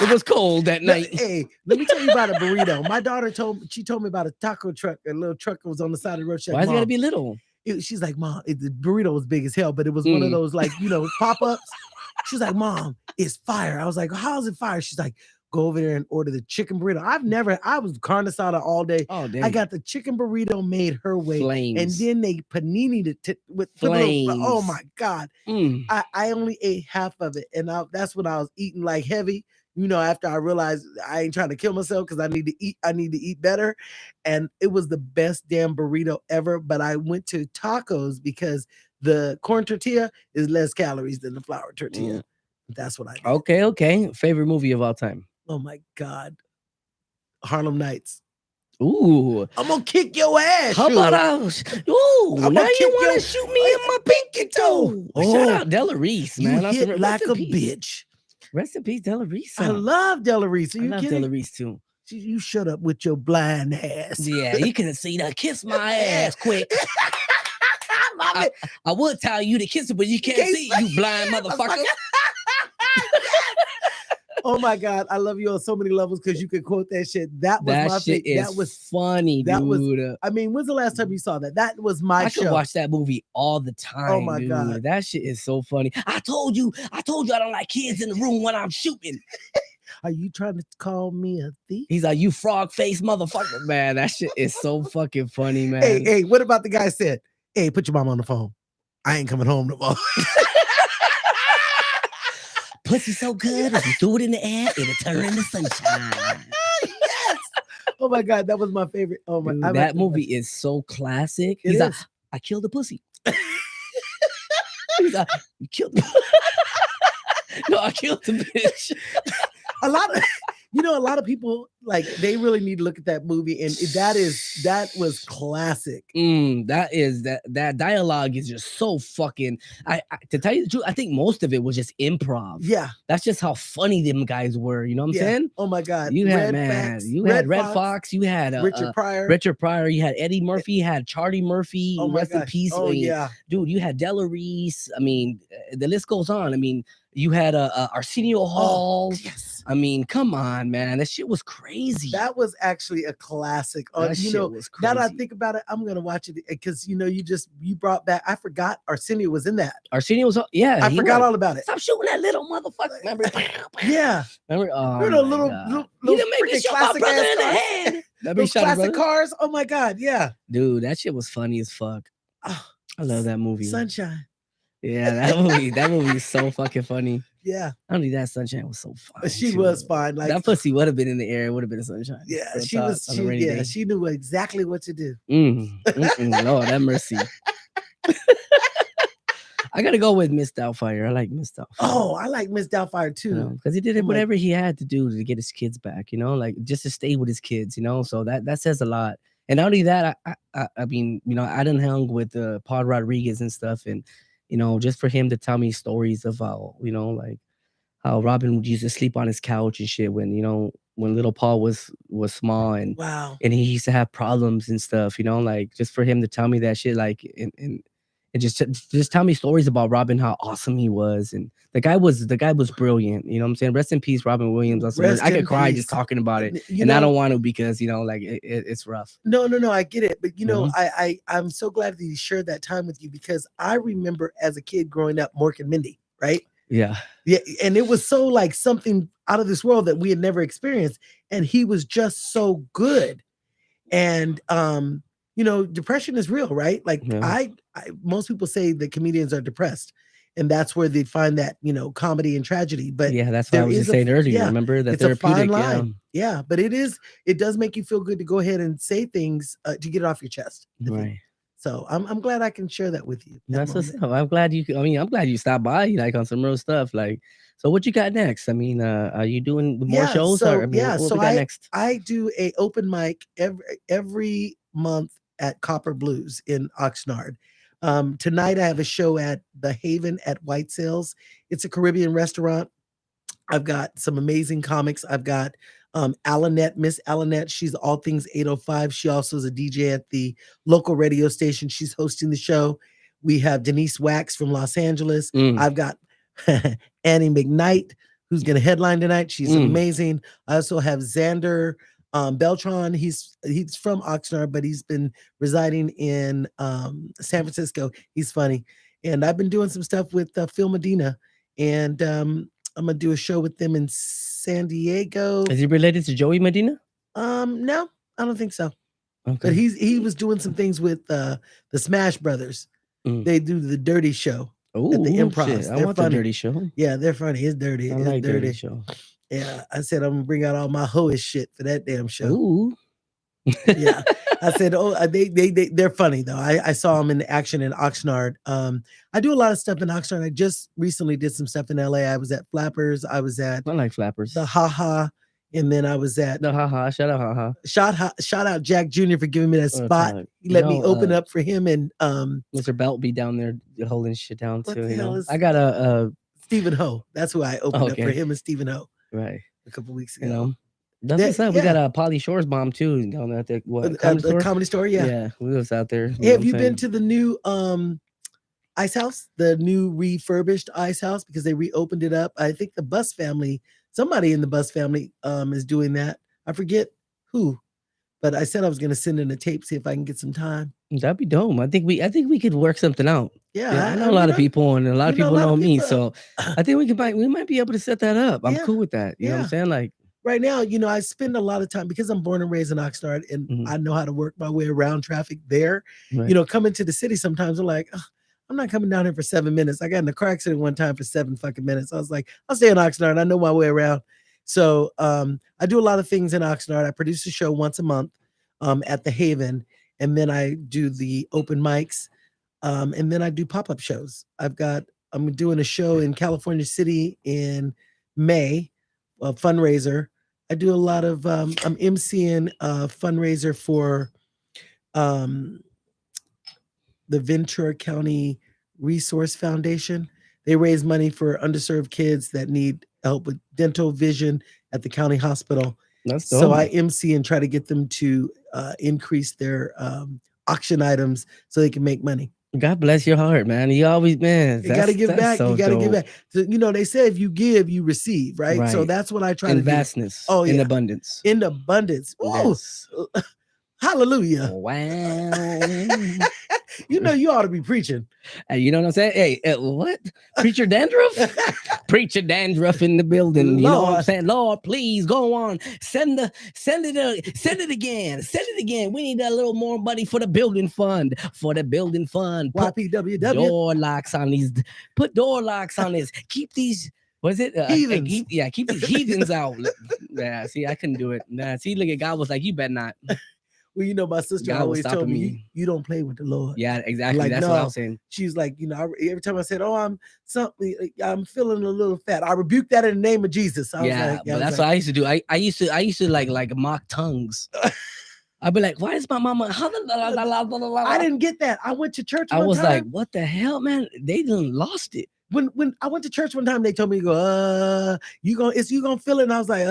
It was cold that night. Hey, let me tell you about a burrito. My daughter told me about a taco truck. A little truck that was on the side of the road. Why is it got to be little? She's like, Mom, the burrito was big as hell, but it was one of those, like, pop-ups. She's like, Mom, it's fire. I was like, how's it fire? She's like, go over there and order the chicken burrito. I was carne asada all day. Oh, damn. I got the chicken burrito made her way. Flames. And then they paninied it with flames. Oh my God. I only ate half of it. And that's when I was eating like heavy. After I realized I ain't trying to kill myself because I need to eat better. And it was the best damn burrito ever. But I went to tacos because the corn tortilla is less calories than the flour tortilla. That's what I did. Okay. Favorite movie of all time? Oh my God. Harlem Nights. Ooh. I'm gonna kick your ass. How about ooh, I'm now gonna you kick want to your- shoot me in my pinky toe. Oh, Shout out Della Reese, You man. hit Rest like in a peace. bitch. Rest in peace, Della Reese. I love Della Reese. Are I you love kidding? Della Reese too. You shut up with your blind ass. Yeah, you could have seen her kiss my ass quick. Mommy, I would tell you to kiss it, but you can't see, you blind motherfucker. Oh my God, I love you on so many levels because you could quote that shit. That was That my shit thing. is That was funny, that was- dude. I mean, when's the last time you saw that? That was my I show. could watch that movie all the time. my dude. God. That shit is so funny. I told you I don't like kids in the room when I'm shooting. Are you trying to call me a thief? He's like, you frog face motherfucker, man. That shit is so fucking funny, man. Hey, what about the guy said, hey, put your mom on the phone. I ain't coming home no more. Pussy so good, if you threw it in the air, it'll turn into sunshine. Yes. Oh my God, that was my favorite. Oh my, Dude, that movie is so classic. It He's like, is. I killed the pussy. He's like, you killed No, I killed the bitch. A lot of people like they really need to look at that movie, and that was classic. That dialogue is just so fucking. I to tell you the truth, I think most of it was just improv. Yeah, that's just how funny them guys were. You know what I'm saying? Oh my God, You had Red Fox, you had Richard Pryor, you had Eddie Murphy, you had Charlie Murphy. Oh my rest in gosh. peace. Oh I mean, yeah, dude, you had Della Reese. I mean, the list goes on. I mean, you had Arsenio Hall. Yes. I mean, come on, man. That shit was crazy. That was actually a classic. That shit was crazy. Now that I think about it, I'm gonna watch it because you brought back. I forgot Arsenio was in that. Arsenio was, yeah. I forgot all about it. Stop shooting that little motherfucker. Remember? Yeah. Remember? Oh, little you didn't make me shoot my brother in the head. Those classic cars. Oh my God, yeah. Dude, that shit was funny as fuck. Oh, I love that movie. Sunshine. Yeah, that movie is so fucking funny. Yeah. I don't think that Sunshine was so fun. She was fine. Like that pussy would have been in the air. It would have been a Sunshine. Yeah, she knew exactly what to do. Lord have mercy. I gotta go with Miss Doubtfire. I like Miss Doubtfire. Oh, I like Miss Doubtfire too. Because he did whatever he had to do to get his kids back, like just to stay with his kids, so that says a lot. And not only that, I mean, I done hung with Paul Rodriguez and stuff, and just for him to tell me stories of how, like how Robin used to sleep on his couch and shit when little Paul was small, and wow, and he used to have problems and stuff, like just for him to tell me that shit, like and just tell me stories about Robin, how awesome he was, and the guy was brilliant. You know what I'm saying? Rest in peace, Robin Williams. I could cry just talking about it, and I don't want to because like it's rough. No, I get it, but I'm so glad that you shared that time with you because I remember as a kid growing up, Mork and Mindy, right? Yeah, and it was so like something out of this world that we had never experienced, and he was just so good, and depression is real, right? Like most people say that comedians are depressed, and that's where they find that comedy and tragedy. But yeah, that's what I was just saying earlier. Yeah, remember that it's a fine therapeutic line. Yeah, but it does make you feel good to go ahead and say things to get it off your chest. Right. So I'm glad I can share that with you. That's what's up. I'm glad you stopped by like on some real stuff. Like, so what you got next? I mean, are you doing more shows? So, what we got next? I do a open mic every month at Copper Blues in Oxnard. Tonight I have a show at the Haven at White Sales. It's a Caribbean restaurant. I've got some amazing comics. I've got Miss Alanette. She's all things 805. She also is a DJ at the local radio station. She's hosting the show. We have Denise Wax from Los Angeles. I've got Annie McKnight, who's going to headline tonight. She's amazing. I also have Xander Beltran. He's from Oxnard, but he's been residing in San Francisco. He's funny. And I've been doing some stuff with Phil Medina, and I'm gonna do a show with them in San Diego. Is he related to Joey Medina? No, I don't think so. Okay. But he was doing some things with the Smash Brothers. They do the Dirty Show at the Improv. I want the Dirty Show. Yeah, they're funny. It's dirty. I like Dirty Show. Yeah, I said I'm gonna bring out all my hoish shit for that damn show. Ooh. Yeah, I said, oh, they're funny though. I saw them in action in Oxnard. I do a lot of stuff in Oxnard. I just recently did some stuff in LA. I was at Flappers. I was at I like Flappers. the Haha, and then I was at The Haha. Shout out Haha. Shout out Jack Jr. for giving me that All the spot. time. He let me open up for him and Mr. Belt be down there holding shit down What too. the You hell know, is- I got a Stephen Ho. That's who I opened up for Okay. him and Stephen Ho right. a couple weeks ago. You know, that's what's up. We got a Pauly Shore's bomb too down there at the comedy store. Comedy store, yeah. Yeah, we was out there. Hey, have you been to the new Ice House, the new refurbished Ice House, because they reopened it up? I think the Bus family, somebody in the Bus family, is doing that. I forget who, but I said I was going to send in a tape, see if I can get some time. That'd be dope. I think we could work something out. Yeah, I know a lot of people, and a lot of people know me, people. so I think we might be able to set that up. I'm Yeah. cool with that. You know what I'm saying? Like right now, I spend a lot of time because I'm born and raised in Oxnard, and I know how to work my way around traffic there. right. Coming to the city sometimes I'm like, "Ugh, I'm not coming down here for 7 minutes. I got in a car accident one time for 7 fucking minutes. I was like, I'll stay in Oxnard. I know my way around. So I do a lot of things in Oxnard. I produce a show once a month at the Haven, and then I do the open mics, and then I do pop-up shows. I'm doing a show in California City in May, a fundraiser. I do a lot of I'm emceeing a fundraiser for the Ventura County Resource Foundation. They raise money for underserved kids that need help with dental vision at the county hospital. That's dope. So I MC and try to get them to increase their auction items so they can make money. God bless your heart, man. You always, man. You got to give back. So you got to give dope. back. So, they say if you give, you receive, right? So Right. that's what I try In to do. vastness. Oh, In yeah. abundance. In abundance. Ooh, Yes. hallelujah. Wow. You ought to be preaching. Hey, you know what I'm saying? Hey, what? Preacher Dandruff? Preacher Dandruff in the building. You know what I'm Lord. saying? Lord, please go on. Send it again. Send it again. We need a little more money for the building fund. Put YPWW. door locks on these. Put door locks on this. Keep these. What is it? Heathens. Keep these heathens out. Yeah, see, I couldn't do it. Nah, see, look at God was like, you better not. Well, my sister God was always told stopping me, me. you don't play with the Lord. Yeah, exactly. Like, That's what I was saying. She's like, every time I said, oh, I'm feeling a little fat. I rebuke that in the name of Jesus. I was like, but that's what I used to do. I used to like mock tongues. I'd be like, why is my mama? I didn't get that. I went to church I one was time. like, what the hell, man? They done lost it. When I went to church one time, they told me to go, you gonna feel it? And I was like,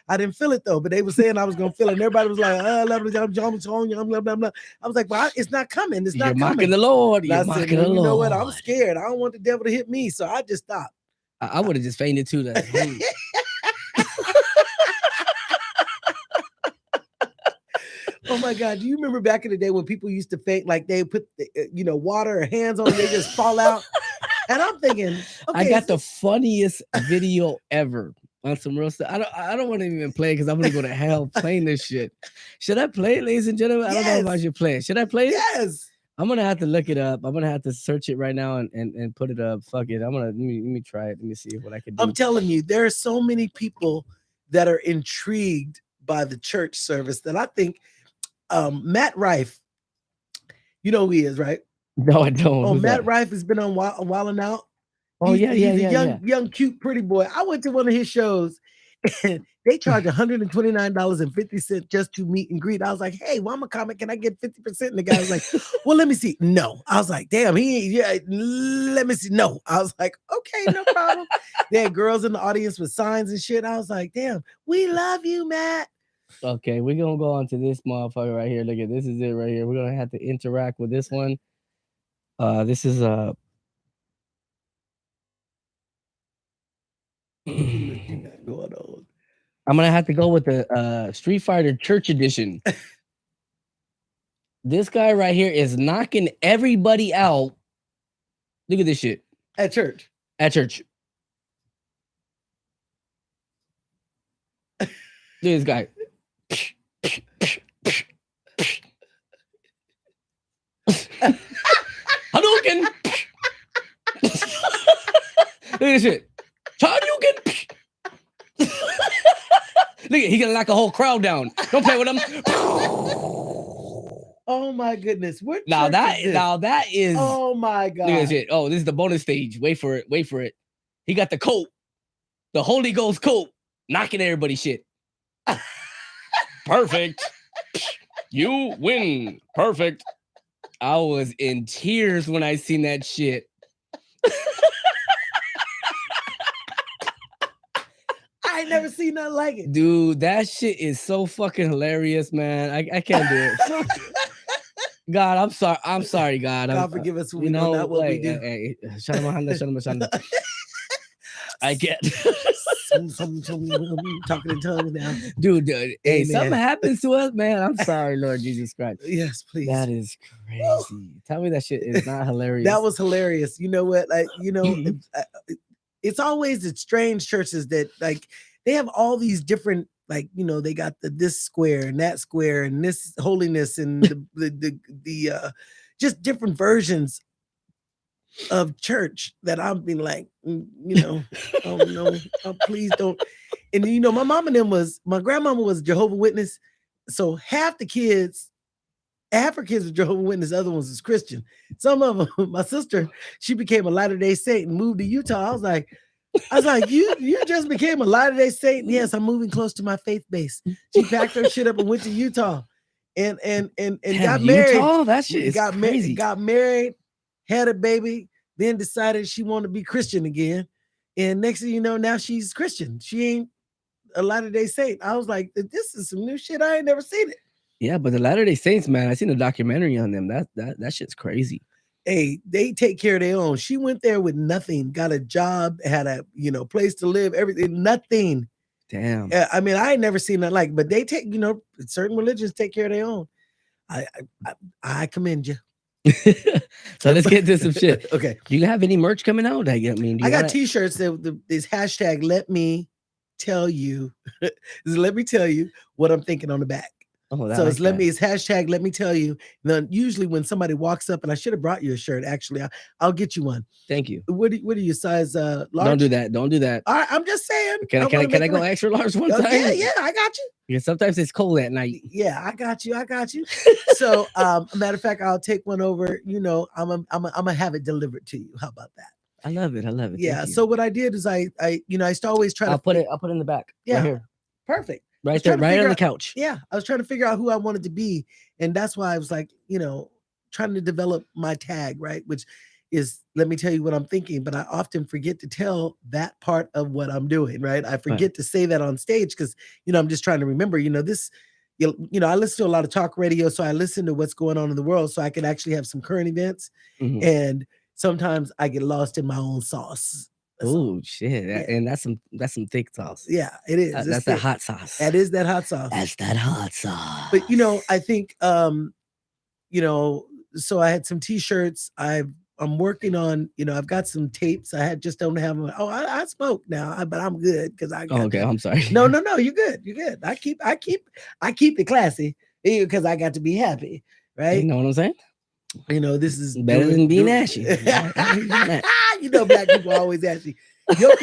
I didn't feel it though, but they were saying I was gonna feel it. And everybody was like, blah, blah, blah, blah, blah. I was like, well, it's not coming. It's You're not mocking coming. the Lord. And You're I said, mocking well, the you know what? Lord. I'm scared. I don't want the devil to hit me. So I just stopped. I would have just fainted too. Oh my God. Do you remember back in the day when people used to faint, like they put, water or hands on, they just fall out? And I'm thinking, okay, I got the funniest video ever on some real stuff. I don't want to even play because I'm gonna go to hell playing this shit. Should I play it, ladies and gentlemen? I don't know if I should play it. Should I play it? Yes. I'm gonna have to look it up. I'm gonna have to search it right now and put it up. Fuck it. Let me try it. Let me see what I can do. I'm telling you, there are so many people that are intrigued by the church service that I think Matt Rife, you know who he is, right? No, I don't. Oh, Who's Matt that? Rife has been on Wild and Out. Oh, He's yeah. a young, cute, pretty boy. I went to one of his shows and they charged $129.50 just to meet and greet. I was like, hey, well, I'm a comic. Can I get 50%? And the guy was like, well, let me see. No. I was like, damn, let me see. No. I was like, okay, no problem. They had girls in the audience with signs and shit. I was like, damn, we love you, Matt. Okay, we're gonna go on to this motherfucker right here. Look at this is it right here. We're gonna have to interact with this one. This is I'm gonna have to go with the Street Fighter Church Edition. This guy right here is knocking everybody out. Look at this shit. At church. At church. Look at this guy. Hadouken. Look at this shit. Hadouken. Look at Look, he gonna knock a whole crowd down. Don't play with him. Oh my goodness! What Now church is this? that is. Oh my God! Look at this shit. Oh, this is the bonus stage. Wait for it. Wait for it. He got the coat, the Holy Ghost coat, knocking everybody's shit. Perfect. You win. Perfect. I was in tears when I seen that shit. I ain't never seen nothing like it. Dude, that shit is so fucking hilarious, man. I can't do it. God, I'm sorry. I'm sorry, God. God forgive us when you we know know not what we like, do. Shana. I get Talking in tongues now. dude, hey, Amen. something happens to us, man. I'm sorry, Lord Jesus Christ. Yes, please. That is crazy. Tell me that shit is not hilarious. That was hilarious. You know what? Like, you know, it's always the strange churches that like they have all these different, like, you know, they got this square and that square and this holiness and the just different versions of church that I'm being like, you know, oh no, oh, please don't. And you know, my grandmama was Jehovah's Witness, so half her kids were Jehovah's Witness, other ones was Christian. Some of them, my sister, she became a Latter-day Saint and moved to Utah. I was like, you just became a Latter-day Saint? Yes, I'm moving close to my faith base. She packed her shit up and went to Utah, and Damn, got married. Utah? That shit is crazy. Got married, had a baby, then decided she wanted to be Christian again. And next thing you know, now she's Christian. She ain't a Latter-day Saint. I was like, this is some new shit. I ain't never seen it. Yeah, but the Latter-day Saints, man, I seen a documentary on them. That shit's crazy. Hey, they take care of their own. She went there with nothing, got a job, had a place to live, everything, nothing. Damn. I mean, I ain't never seen that like, but they take, certain religions take care of their own. I commend you. So let's get to some shit. Okay. Do you have any merch coming out? I got t-shirts that this hashtag let me tell you. Let me tell you what I'm thinking on the back. Oh, so it's it's hashtag let me tell you. And then usually when somebody walks up, and I should have brought you a shirt, actually. I'll get you one. Thank you. What are you, size large? Don't do that. All right, I'm just saying. Can I go extra large one time? Yeah, I got you. Yeah, sometimes it's cold at night. Yeah, I got you. So matter of fact, I'll take one over. I'm gonna have it delivered to you. How about that? I love it. Yeah. So what I did is I always try I'll put it in the back. Yeah. Right here. Perfect. Right there, right on the couch. Yeah. I was trying to figure out who I wanted to be. And that's why I was like, trying to develop my tag, right? Which is, let me tell you what I'm thinking, but I often forget to tell that part of what I'm doing, right? I forget to say that on stage because, I'm just trying to remember, this, I listen to a lot of talk radio. So I listen to what's going on in the world so I can actually have some current events. Mm-hmm. And sometimes I get lost in my own sauce. Oh shit! Yeah. And that's some thick sauce. Yeah, it is. That's that hot sauce. That is that hot sauce. That's that hot sauce. But I think so I had some t-shirts. I'm working on, I've got some tapes. I just don't have them. Oh, I smoke now, but I'm good because I got okay, I'm sorry. No, you're good. You're good. I keep it classy because I got to be happy, right? You know what I'm saying? This is better than being ashy. Black people are always ashy. You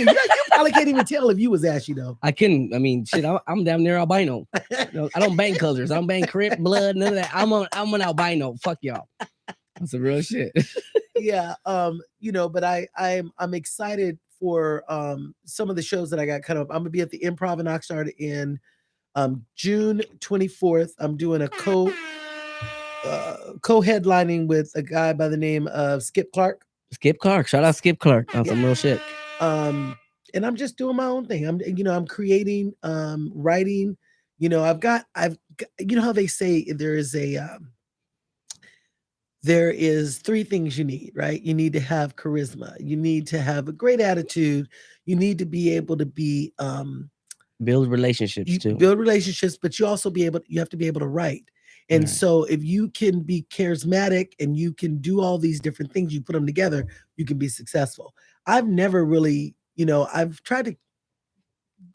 probably can't even tell if you was ashy though. I couldn't. I mean, shit. I'm damn near albino. I don't bang colors. I don't bang Crip, blood, none of that. I'm an albino. Fuck y'all. That's the real shit. Yeah. But I'm excited for some of the shows that I got cut up. I'm gonna be at the Improv in Oxnard in June 24th. I'm doing a co-headlining with a guy by the name of Skip Clark. Shout out Skip Clark on some real shit. And I'm just doing my own thing. I'm creating, writing. I've got how they say there is three things you need, right? You need to have charisma. You need to have a great attitude. You need to be able to be build relationships too. Build relationships, but you have to be able to write. And so if you can be charismatic and you can do all these different things, you put them together, you can be successful. I've never really, I've tried to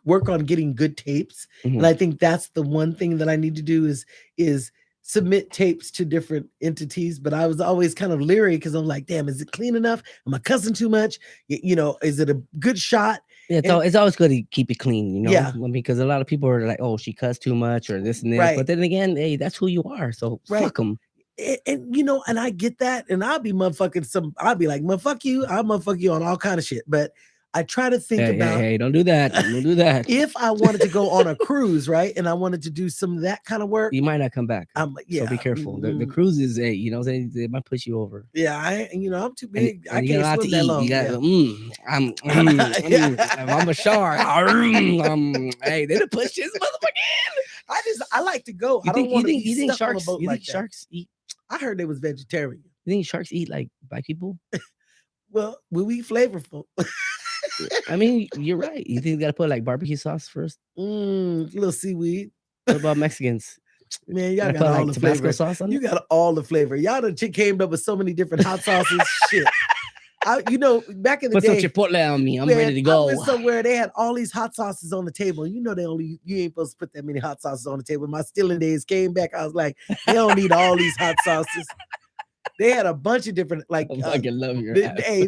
work on getting good tapes. Mm-hmm. And I think that's the one thing that I need to do is submit tapes to different entities. But I was always kind of leery because I'm like, damn, is it clean enough? Am I cussing too much? Is it a good shot? Yeah, And- it's always good to keep it clean, you know. Yeah. I mean, because a lot of people are like, "Oh, she cussed too much," or this and this. Right. But then again, hey, that's who you are. So Right. fuck them. And you know, and I get that, and I'll be motherfucking I'll be like, motherfuck you, I'll motherfuck you on all kind of shit. But I try to think about Hey, don't do that. Don't do that. if I wanted to go on a cruise, right? And I wanted to do some of that kind of work. You might not come back. I'm like, yeah. So be careful. The cruises, hey, you know, they might push you over. Yeah, I'm too big. And I you got a can't lot swim to that eat. long. You got, Yeah. I'm a shark. Hey, they done pushed this motherfucker. I like to go. I don't want to be stuck on a boat like that. Sharks eat? I heard they was vegetarian. You think sharks eat like black people? Well, we eat flavorful. I mean, you're right. You think you gotta put like barbecue sauce first? Little seaweed. What about Mexicans? Man, y'all Gotta got put, all like, the Tabasco flavor. sauce on You it? got all the flavor. Y'all done came up with so many different hot sauces. Shit. Back in the Put some day, chipotle on me. I'm man, ready to go. I went somewhere they had all these hot sauces on the table. You know you ain't supposed to put that many hot sauces on the table. My stealing days came back. I was like, they don't need all these hot sauces. They had a bunch of different like. I fucking love your ass. Hey,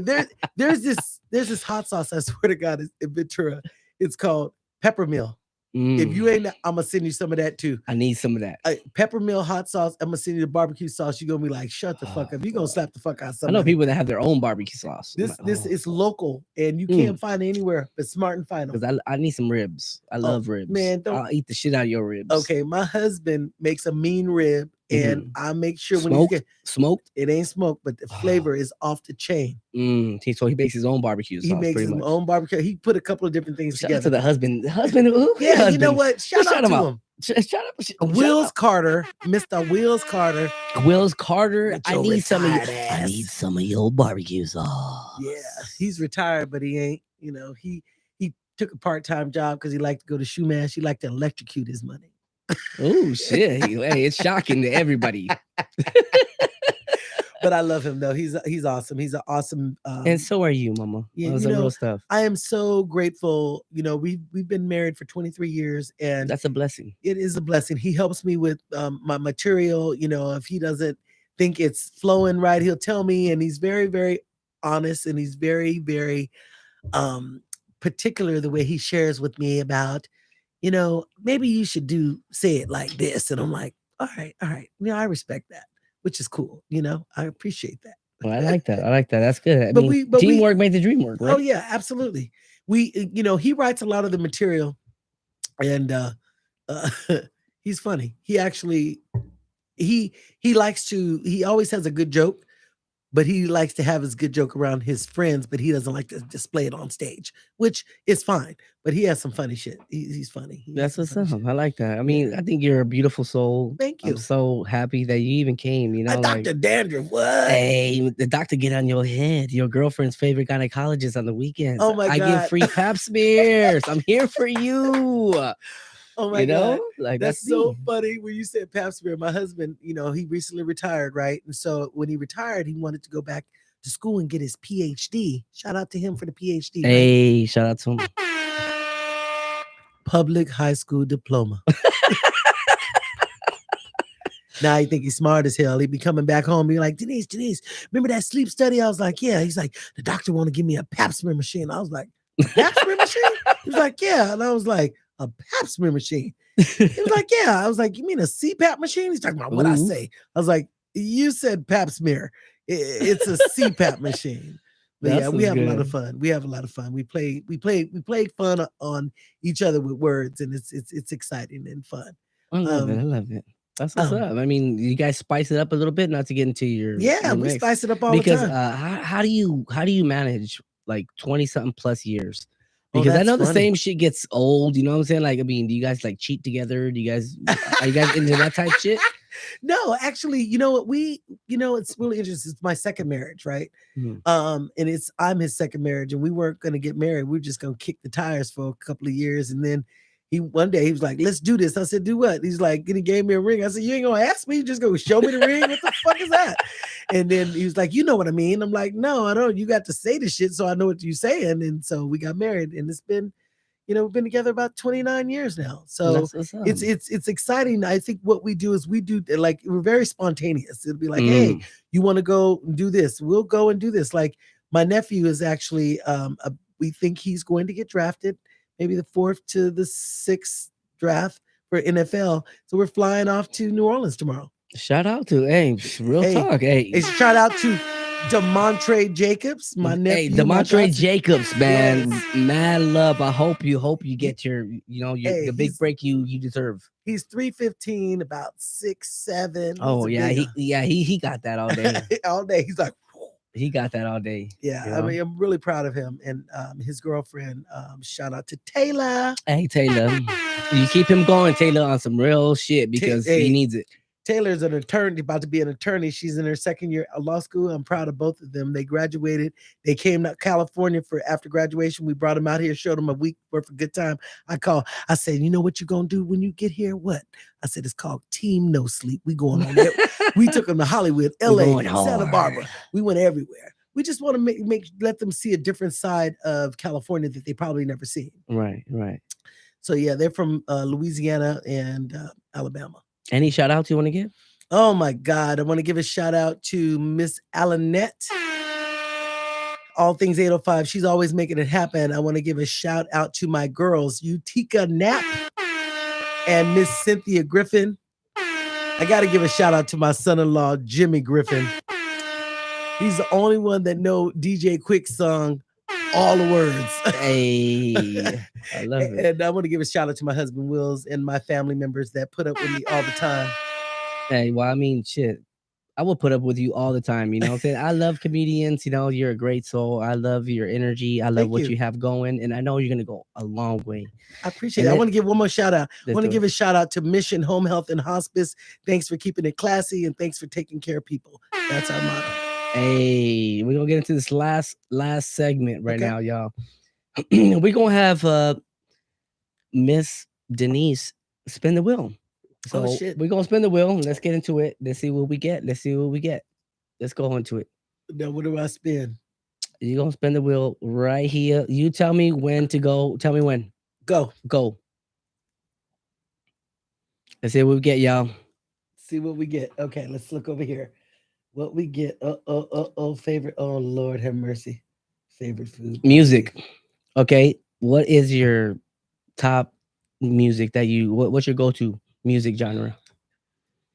there's this hot sauce. I swear to God, in Ventura. It's called Peppermill. If you ain't, I'm gonna send you some of that too. I need some of that. Peppermill hot sauce. I'm gonna send you the barbecue sauce. You're gonna be like, shut the fuck up. You're gonna slap the fuck out of I somebody. know people that have their own barbecue sauce. This is local, and you can't find it anywhere but Smart and Final. Because I need some ribs. I love ribs. Man, I'll eat the shit out of your ribs. Okay, my husband makes a mean rib, and I make sure when smoked? you get Smoked? it ain't smoked, but the flavor is off the chain. So he makes his own barbecue sauce. He makes his own barbecue. He put a couple of different things Shout out together. to the husband. The husband. Who? Yeah, husband? you know what? Shout out to him. Shout out. Wills Carter, Mr. Wills Carter. Wills Carter. With I your need some of your. retired I ass. need some of your barbecue sauce. Yeah, he's retired, but he ain't. He took a part-time job because he liked to go to Shoemash. He liked to electrocute his money. Oh shit! Hey, it's shocking to everybody. But I love him though. He's awesome. He's an awesome. And so are you, Mama. Yeah, That's real stuff. I am so grateful. We've been married for 23 years, and That's a blessing. it is a blessing. He helps me with my material. If he doesn't think it's flowing right, he'll tell me, and he's very, very honest, and he's very, very particular the way he shares with me about, maybe you should say it like this, and I'm like, all right, I respect that, which is cool. I appreciate that. Well, I like that. That's good. But teamwork made the dream work, right? Oh yeah, absolutely. He writes a lot of the material, and he's funny. He actually he always has a good joke, but he likes to have his good joke around his friends, but he doesn't like to display it on stage, which is fine. But he has some funny shit. He's funny. That's what's up. I like that. I mean, I think you're a beautiful soul. Thank you. I'm so happy that you even came. Dr. Dandruff, what? Hey, the doctor get on your head. Your girlfriend's favorite gynecologist on the weekends. Oh my God. I give free pap smears. I'm here for you. Oh my God. Like That's so funny when you said pap smear. My husband, he recently retired, right? And so when he retired, he wanted to go back to school and get his PhD. Shout out to him for the PhD. Hey, shout out to him. Public high school diploma. Now I think he's smart as hell. He'd be coming back home, be like, Denise, remember that sleep study? I was like, yeah. He's like, the doctor want to give me a pap smear machine. I was like, pap smear machine? He was like, yeah. And I was like, a pap smear machine? He was like, yeah. I was like, you mean a CPAP machine? He's talking about what I say. I was like, you said pap smear. It's a CPAP machine. But yeah, we have a lot of fun. We have a lot of fun. We play fun on each other with words, and it's exciting and fun. I love it. That's what's up. I mean, you guys spice it up a little bit, not to get into your we mix. spice it up all the time. Because how do you manage like 20-something plus years? Because I know the same shit gets old. You know what I'm saying? Like, I mean, do you guys like cheat together? Are you guys into that type shit? No, actually, you know what? It's really interesting. It's my second marriage, right? Mm-hmm. And I'm his second marriage, and we weren't going to get married. We were just going to kick the tires for a couple of years. And then one day he was like, let's do this. I said, do what? He's like, he gave me a ring. I said, you ain't going to ask me. You just going to show me the ring. What the fuck is that? And then he was like, you know what I mean? I'm like, no, I don't. You got to say the shit so I know what you're saying. And so we got married, and it's been, we've been together about 29 years now. So it's exciting. I think what we do is like, we're very spontaneous. It'll be like, hey, you want to go and do this? We'll go and do this. Like, my nephew is actually We think he's going to get drafted, maybe the 4th to the 6th draft for NFL. So we're flying off to New Orleans tomorrow. Shout out to real Hey, talk. Hey, shout out to DeMontre Jacobs, my nephew. hey, my Demontre godson. Jacobs, man, Yes. mad love. I hope you get your, Hey, the big he's- break you deserve. He's 315, about 6'7". Oh yeah, he got that all day. all day. He's like, He got that all day. yeah. you I know? mean, I'm really proud of him and his girlfriend. Shout out to Taylor. Hey Taylor, you keep him going, Taylor, on some real shit because Hey. he needs it. Taylor's an attorney, about to be an attorney. She's in her 2nd year of law school. I'm proud of both of them. They graduated. They came to California for after graduation. We brought them out here, showed them a week worth of good time. I said, you know what you're going to do when you get here? What? I said, it's called Team No Sleep. We going on there. We took them to Hollywood, LA, going Santa hard. Barbara. We went everywhere. We just want to let them see a different side of California that they probably never seen. Right. So yeah, they're from Louisiana and Alabama. Any shout outs you want to give? Oh my God. I want to give a shout out to Miss Alanette. All things 805. She's always making it happen. I want to give a shout out to my girls, Utica Knapp and Miss Cynthia Griffin. I got to give a shout out to my son-in-law, Jimmy Griffin. He's the only one that know DJ Quick's song, all the words. Hey, I love it. And I want to give a shout out to my husband, Wills, and my family members that put up with me all the time. Hey, well, I mean, shit. I will put up with you all the time. You know what I'm saying? I love comedians. You know, you're a great soul. I love your energy. I love Thank what you. you have going. And I know you're going to go a long way. I appreciate And it. I it- want to give one more shout out. I Let's want to do give a shout out to Mission Home Health and Hospice. Thanks for keeping it classy and thanks for taking care of people. That's our motto. Hey, we're going to get into this last segment right Okay. now, y'all. We're going to have Miss Denise spin the wheel. So Oh, shit. we're going to spin the wheel. Let's get into it. Let's see what we get. Let's go into it. Now, what do I spin? You're going to spin the wheel right here. You tell me when to go. Tell me when. Go. Go. Let's see what we get, y'all. See what we get. Okay, let's look over here. What we get. Favorite. Oh, Lord have mercy. Favorite food. Music. Okay. What is your top music that what's your go-to music genre?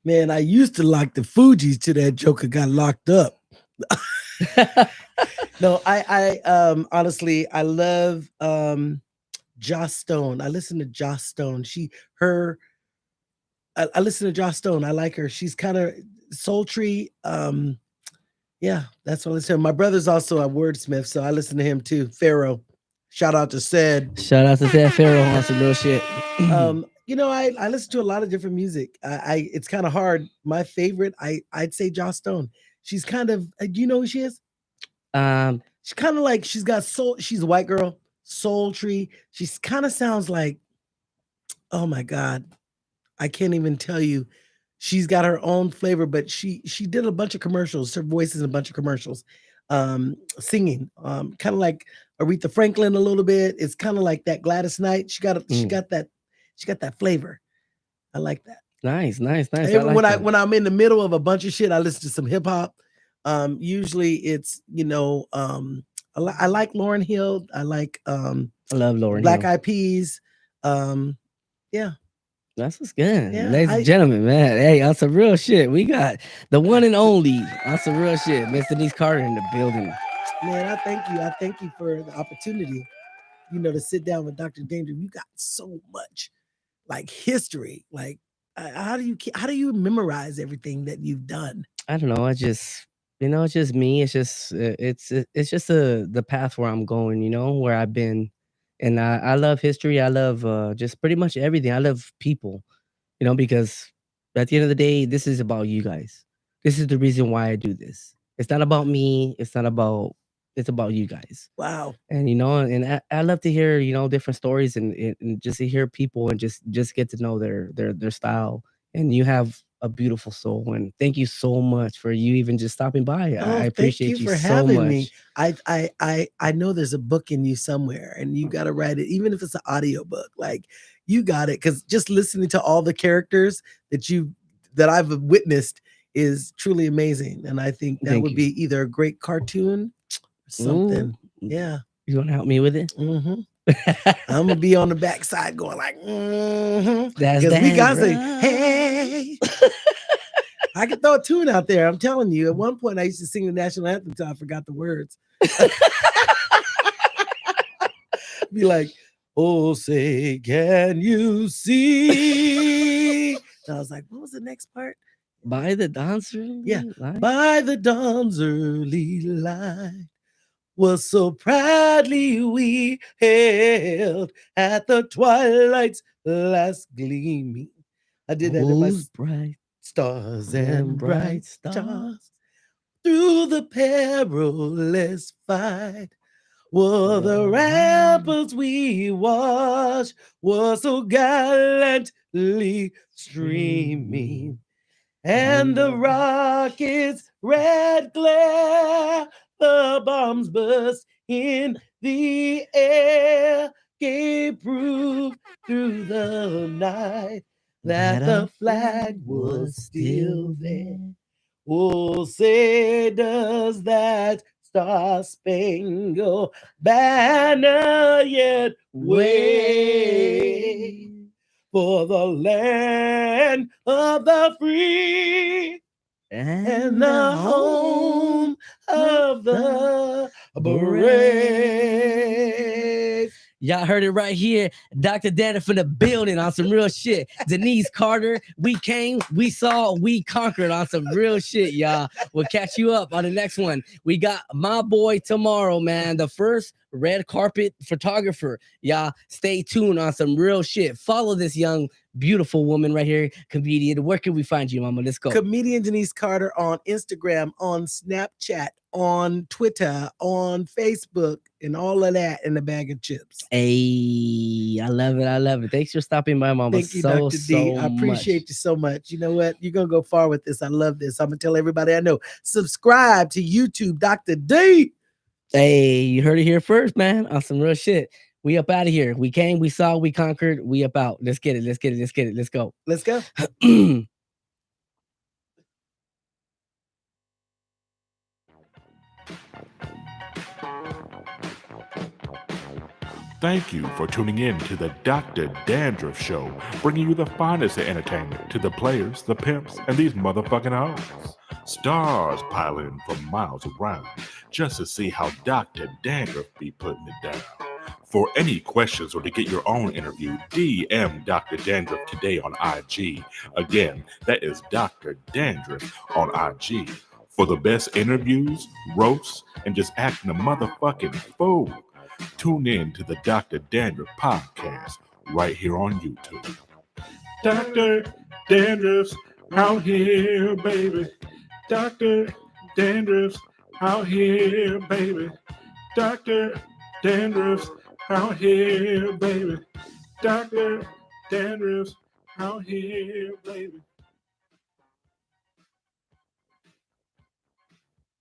Man, I used to like the Fugees till that Joker got locked up. No, I honestly, I love Joss Stone. I listen to Joss Stone. I listen to Joss Stone. I like her. She's kind of sultry. Yeah, that's what I listen to. My brother's also a wordsmith, so I listen to him too. Pharaoh. Shout out to Said. Shout out to Sad Pharaoh on some real shit. You know, I listen to a lot of different music. It's kind of hard. My favorite, I'd say Joss Stone. She's kind of, do you know who she is? She's kind of like, she's got soul. She's a white girl, sultry. She's kind of sounds like, oh my God, I can't even tell you. She's got her own flavor, but she did a bunch of commercials. Her voice is in a bunch of commercials, singing, kind of like Aretha Franklin a little bit. It's kind of like that Gladys Knight. She got that flavor. I like that. Nice. Even when I'm in the middle of a bunch of shit, I listen to some hip hop. Usually it's, I like Lauryn Hill. I like I love Lauryn Black Hill. Eyed Peas. Yeah. That's what's good. Yeah, Ladies and gentlemen, man. Hey, on some real shit. We got the one and only on some real shit. Miss Denise Carter in the building. Man, I thank you. I thank you for the opportunity, to sit down with Dr. DrDandruff. You got so much like history. Like, how do you memorize everything that you've done? I don't know. It's just me. It's just the path where I'm going, where I've been. And I love history. I love just pretty much everything. I love people, because at the end of the day, this is about you guys. This is the reason why I do this. It's not about me. It's about you guys. Wow. And, and I love to hear, different stories and just to hear people and just get to know their style. And you have a beautiful soul. And thank you so much for you even just stopping by. I appreciate thank you for so having much. me. I know there's a book in you somewhere and you got to write it, even if it's an audio book, like you got it. Cause just listening to all the characters that I've witnessed is truly amazing. And I think that would be either a great cartoon or something. Ooh. Yeah. You want to help me with it? Mm-hmm. I'm gonna be on the backside going like, mm-hmm. That's Because we gotta say, dandruff. hey. I could throw a tune out there. I'm telling you. At one point, I used to sing the national anthem until I forgot the words. Be like, oh, say, can you see? And I was like, what was the next part? By the dancer. Yeah. Like, By the dawn's early light was so proudly we hailed at the twilight's last gleaming. I did that in my whose bright stars and and bright bright stars stars through the perilous fight. Were the ramparts we watched was so gallantly streaming, and the rockets' red glare, the bombs burst in the air, gave proof through the night that the flag was still there. Oh, say does that star-spangled banner yet wave for the land of the free and the home of the brave. Y'all heard it right here. Dr. Dandruff in the building on some real shit. Denise Carter, we came, we saw, we conquered on some real shit, y'all. We'll catch you up on the next one. We got my boy tomorrow, man. The first red carpet photographer. Y'all stay tuned on some real shit. Follow this young, beautiful woman right here, comedian. Where can we find you, mama? Let's go. Comedian Denise Carter on Instagram, on Snapchat, on Twitter, on Facebook, and all of that in a bag of chips. Hey, I love it. I love it. Thanks for stopping by, mama. Thank you, Dr. D. I appreciate you so much. You know what? You're going to go far with this. I love this. I'm going to tell everybody I know. Subscribe to YouTube, Dr. D. Hey, you heard it here first, man. On some real shit. We up out of here. We came, we saw, we conquered. We up out. Let's get it. Let's get it. Let's get it. Let's go. Let's go. Thank you for tuning in to the Dr. Dandruff Show, bringing you the finest of entertainment to the players, the pimps, and these motherfucking hoes. Stars pile in from miles around just to see how Dr. Dandruff be putting it down. For any questions or to get your own interview, DM Dr. Dandruff today on IG. Again, that is Dr. Dandruff on IG. For the best interviews, roasts, and just acting a motherfucking fool. Tune in to the Dr. Dandruff podcast right here on YouTube. Dr. Dandruff's out here, baby. Dr. Dandruff's out here, baby. Dr. Dandruff's out here, baby. Dr. Dandruff's out here, baby.